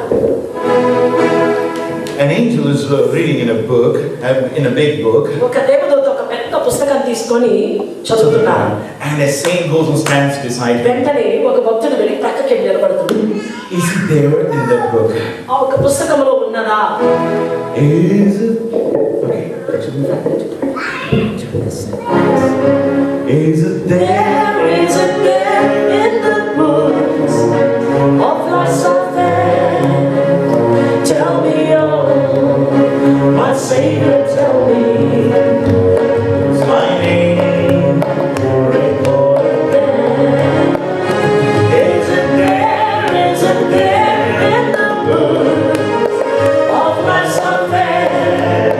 is reading in a book, in a big book. ఒక దేవదూత ఒక పెద్ద పుస్తకం తీసుకొని చదువుతున్నారు. And a saint goes and stands beside him. వెంటనే ఒక భక్తుడు వెళ్ళి ప్రక్కకి నిలబడుతున్నాడు. Is it there in that book? ఆ ఒక పుస్తకంలో ఉన్నదా? Is it? Okay. Is it there? Is it there in the books of life so fair? Tell me, oh, my Savior, tell me. Is my name recorded there? Is it there? Is it there in the books of life so fair?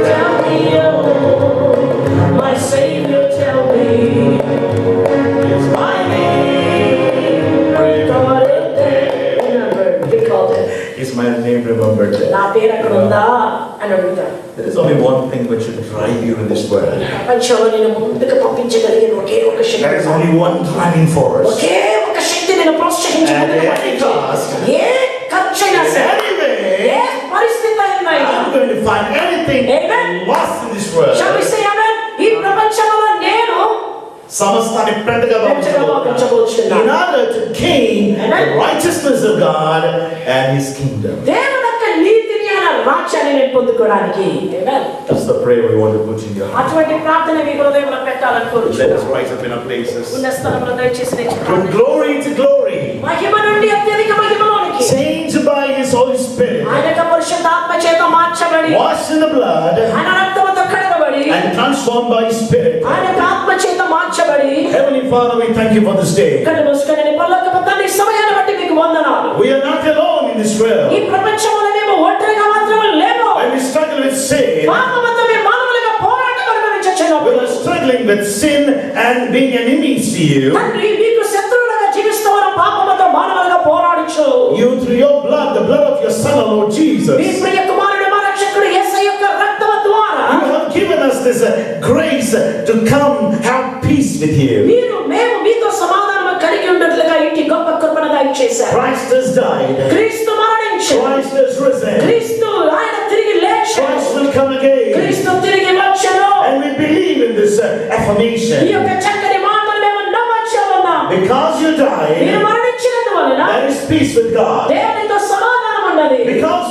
Tell me, oh, my Savior, tell me. Is my name recorded there? Remember, recorded. Is my name remembered there? నా పేరు అక్కడ ఉందా అని అడుగుతాడు. There is only one thing which should drive you in this world. ప్రపంచంలో నేను ముందుకు పంపించగలిగిన ఒకే ఒక శక్తి, There is only one driving force. ఒకే ఒక శక్తి నేను ప్రోత్సహించగలిగిన At any cost, A ఖర్చైనా in సరే, any way, ఏ పరిస్థితి అయినా I'm going to find anything Amen. lost in this world. Shall we say amen? ఈ ప్రపంచంలో నేను సమస్తాన్ని పెద్దగా భావించబోతున్నాను. In order to gain Amen. the righteousness of God and His kingdom. దేవుని యొక్క నీతిని ఆయన రాజ్యాన్ని నేను పొందుకోవడానికి. Amen. That's the prayer we want to put in your heart. అటువంటి ప్రార్థన మీ హృదయంలో పెట్టాలని Let us కోరుచున్నాను. rise up in our places. ఉన్న స్థలంలో దయచేసి From నేర్చుకోండి. glory to glory, మహిమ నుండి అత్యధిక మహిమలోనికి changed by His Holy Spirit, ఆయన యొక్క పరిశుద్ధాత్మ చేత మార్చబడి, washed in the blood, ఆయన రక్తముతో కడగబడి, and transformed by His Spirit. ఆయన యొక్క ఆత్మ చేత మార్చబడి. Heavenly Father, we thank you for this day. కళ్ళు మూసుకొని నీ పరలోకపు తండ్రి, సమయాన్ని బట్టి మీకు వందనాలు. We are not alone in this ఈ world. ప్రపంచంలో మేము ఒంటరిగా మాత్రమే లేము. When we struggle with sin, పాపముతో మేము మానవులుగా పోరాటం అనుభవించొచ్చున్నప్పుడు, we are struggling with sin and being enemies to you. తండ్రి మీకు శత్రువులుగా జీవిస్తూ ఉన్న పాపముతో మానవులుగా పోరాడొచ్చు. You through your blood, the blood of your Son, our Lord Jesus, మీ ప్రియ కుమారుడు మా రక్షకుడు యేసయ్య యొక్క రక్తము ద్వారా you have given us this grace to come have peace with you. మేము మీతో సమాధానం కలిగి ఉన్నట్లుగా ఇంటి గొప్ప కృపను దయచేశారు. Christ has died. క్రీస్తు మరణించాడు. Christ has risen. క్రీస్తు ఆయన తిరిగి లేచాడు. Christ will come again. క్రీస్తు తిరిగి వచ్చెను. And we believe in this ఈ affirmation. యొక్క చక్కని మాటలు మేము నమ్మవచ్చున్నాం. Because you మీరు died, మరణించినందువలన there is peace with God. దేవునితో సమాధానం ఉన్నది. Because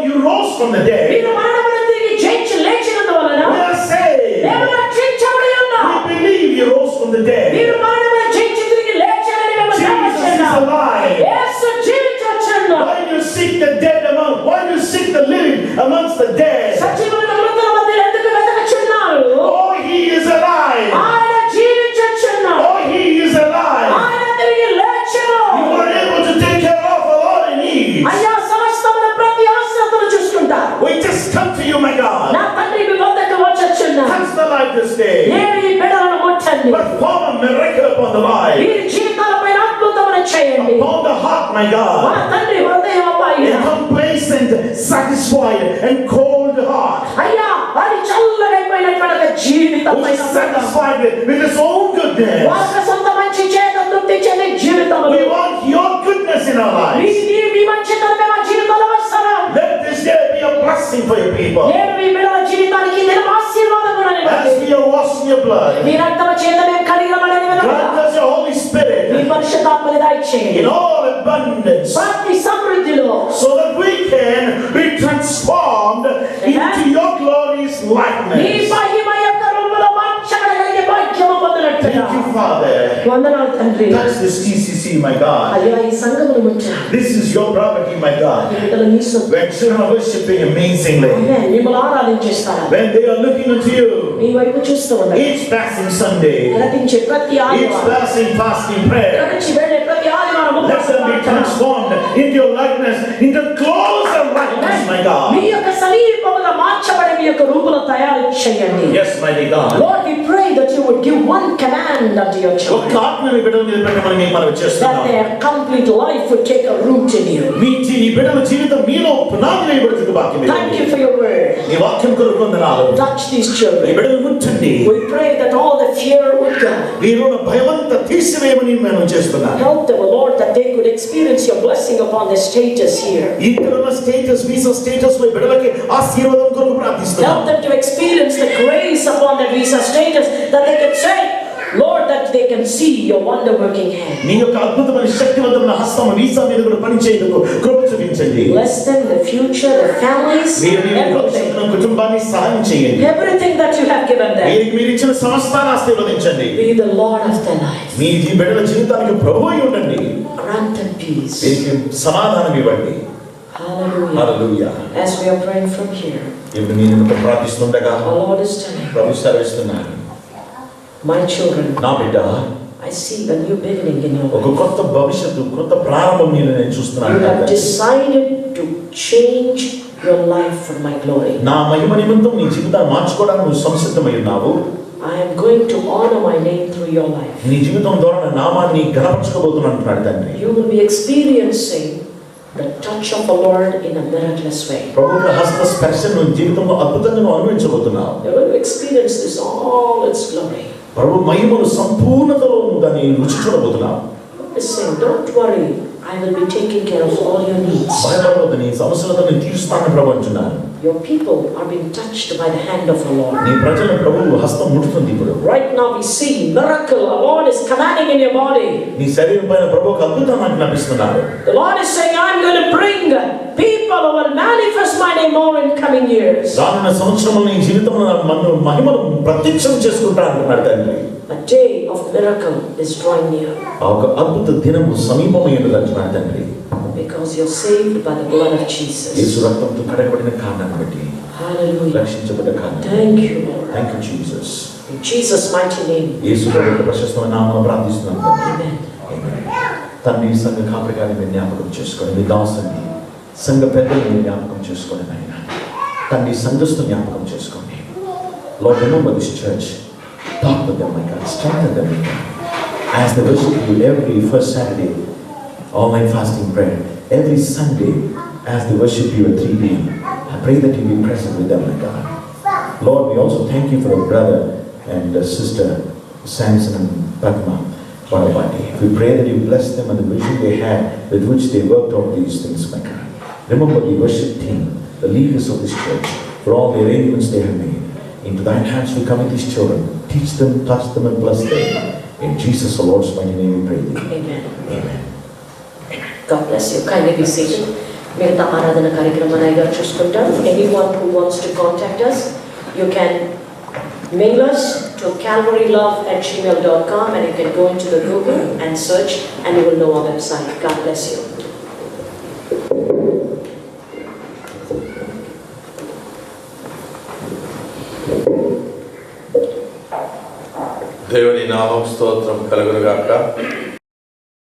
you rose from the dead, మీరు మరణమును తిరిగి జయించి లేచినందువలన we are saved. మేము రక్షించబడి ఉన్నాం. We believe you rose from the dead. మీరు మరణమును జయించి తిరిగి లేచారని మేము Jesus is నమ్మవచ్చున్నాం. alive. Yesu జీవించొచ్చును. Why do you seek the dead why do you seek the living amongst the dead? సజీవుల మృతుల మధ్య ఎందుకు వెతకుచున్నారు? Oh, He is alive. ఆయన జీవించొచ్చును. Oh, He is alive. ఆయన తిరిగి లేచెను. You are able to take care of all our needs. అయ్యా సమస్తమును ప్రతి అవసరతను చూసుకుంటారు. We just heart, my మా God. తండ్రి హృదయం అబ్బా A అయ్యా. complacent, satisfied, and cold heart. అయ్యా అది చల్లగైపోయినటువంటి ఒక జీవితం Who is satisfied with his own goodness. వారి సొంత మంచి చేత తృప్తి చెందే జీవితం. We want your goodness in our me lives. మీ మంచితనమే మా జీవితంలో అవసరం. Let this day be a blessing for your people. నేను మీ బిడ్డల జీవితానికి దినం ఆశీర్వాదముగా As we are washing your blood, మీ రక్తము చేత మేము కడిగబడని grant విధంగా us your Holy me Spirit పరిశుద్ధాత్మని దయచేయండి. in all abundance, ప్రతి సమృద్ధిలో so that we can be transformed into your glorious me likeness. మహిమ యొక్క రూపంలో మార్చబడగలిగే భాగ్యము పొందినట్లుగా. Thank you, Father. వందనాలు తండ్రి. Touch this TCC, my God. అయ్యా ఈ సంఘమును ముట్టారు. This is your property, my ఈ God. బిడ్డలు నీ సొత్తు. When children are worshiping amazingly, ఆమేన్. మిమ్మల్ని ఆరాధించేస్తారు. when they are looking unto you, మీ వైపు చూస్తూ ఉన్నారు. each passing Sunday, ప్రతించే ప్రతి each ఆదివారం, passing fasting prayer, ప్రతించి వెళ్ళే ప్రతి ఆదివారం let them be transformed into your likeness, into closer likeness, my me God. యొక్క సమీపముగా మార్చబడే మీ యొక్క రూపును తయారు చేయండి. Yes, mighty God. Lord, we pray that you would give one command unto your ఒక children, ఆత్మని బిడ్డల మీద పెట్టమని మీకు మనం that చేస్తున్నాం. their complete life would take a root in you. ఈ బిడ్డల జీవితం మీలో పునాది వేయబడుతుంది వాక్యం మీద. Thank you for your word. ఈ వాక్యం కొరకు వందనాలు. Touch these ఈ children. బిడ్డలు ముట్టండి. We pray that all the fear would go. వీరున్న భయమంతా తీసివేయమని మేము చేస్తున్నాం. Help them, O Lord, that they could experience your blessing upon their status here. ఇక్కడ ఉన్న స్టేటస్ వీసా స్టేటస్ లో బిడ్డలకి ఆశీర్వాదం కొరకు ప్రార్థిస్తున్నాం. Help them to experience the grace upon that visa status, that they can say, Lord, that they can see your wonder-working hand. నీ యొక్క అద్భుతమైన శక్తివంతమైన హస్తం వీసా మీద కూడా పనిచేయడానికి కృప చూపించండి. Bless them, the future, the families, మీరు నీ everything. భవిష్యత్తును కుటుంబాన్ని సహాయం చేయండి. Everything that you have given them. మీరు ఇచ్చిన సమస్తాన్ని ఆశీర్వదించండి. Be the Lord of their life. మీ బిడ్డల జీవితానికి ప్రభువు అయి ఉండండి. Grant them peace. వీరికి సమాధానం ఇవ్వండి. Hallelujah. Hallelujah. As we are praying from here, ఇప్పుడు నేను ప్రార్థిస్తుండగా our Lord is telling, Prabhu సెలవిస్తున్నాను. my children, నా బిడ్డ I see a new beginning in your ఒక life. కొత్త భవిష్యత్తు కొత్త ప్రారంభం నేను చూస్తున్నాను. You have decided to change your life for my glory. నా మహిమ నిమిత్తం నీ జీవితాన్ని మార్చుకోవడానికి నువ్వు సంసిద్ధమై ఉన్నావు. I am going to honor my name through your life. నీ జీవితం ద్వారా నా నామాన్ని ఘనపరచుకోబోతున్నాను అంటున్నాడు తండ్రి. You will be experiencing the touch of the Lord in a miraculous way. ప్రభు హస్త స్పర్శను జీవితంలో అద్భుతంగా నువ్వు అనుభవించబోతున్నావు. You're going to experience this all its glory. ప్రభు మహిమను సంపూర్ణతలో దాన్ని రుచి చూడబోతున్నావు. Listen, don't worry. I will be taking care of all your needs. భయపడవద్దు, నీ సమస్యలను నేను తీరుస్తానని ప్రభు అంటున్నాను. Your people are being touched by the hand of the Lord. నీ ప్రజల ప్రభు హస్తం ముడుతుంది ఇప్పుడు. Right now we see miracle. The Lord is commanding in your body. నీ శరీరం పైన ప్రభు ఒక అద్భుతం నాకు కనిపిస్తున్నాడు. The Lord is saying, I'm going to bring people who will manifest my name more in coming years. రానున్న సంవత్సరంలో నీ జీవితంలో మన మహిమను ప్రత్యక్షం చేసుకుంటా అంటున్నాడు తండ్రి. A day of miracle is drawing near. ఆ ఒక అద్భుత దినము సమీపమైనది అంటున్నాడు తండ్రి. Because you're saved by the blood of Jesus. యేసు రక్తంతో కడగబడిన కారణాన్ని బట్టి, Hallelujah. రక్షించబడ్డ కారణం. Thank you, Lord. Thank you Jesus. In Jesus' mighty name. యేసు ప్రభువు ప్రశస్తమైన నామములో ప్రార్థిస్తున్నాను తండ్రి. Amen. తండ్రి సంఘ కాపరిగాన్ని మీరు జ్ఞాపకం చేసుకోండి. మీ దాసుని సంఘ పెద్దలను మీరు జ్ఞాపకం చేసుకోండి నాయన. తండ్రి సంఘస్థుని జ్ఞాపకం చేసుకోండి. Lord, remember this church. Talk with them, my God. Strengthen them, my God. As they worship you every first Saturday, online fasting prayer, every Sunday, as they worship you at 3 p.m., I pray that you be present with them, my God. Lord, we also thank you for our brother and sister, Samson and Padma Barabati. We pray that you bless them and the vision they had with which they worked out these things, my God. Remember the worship team, the leaders of this church, for all the arrangements they have made. Into thine hands we commit these children. Teach them, touch them, and bless them. In Jesus, the Lord's mighty name, we pray thee. Amen. Amen. God bless you. Kindly be seated. మిగతా ఆరాధన కార్యక్రమాన్ని అయ్యగారు చూసుకుంటారు. Anyone who wants to contact us, you can mail us to calvarylove@gmail.com, and you can go into the Google and search, and you will know our website. God bless you. దేవుని నామం స్తోత్రం కలుగునుగాక.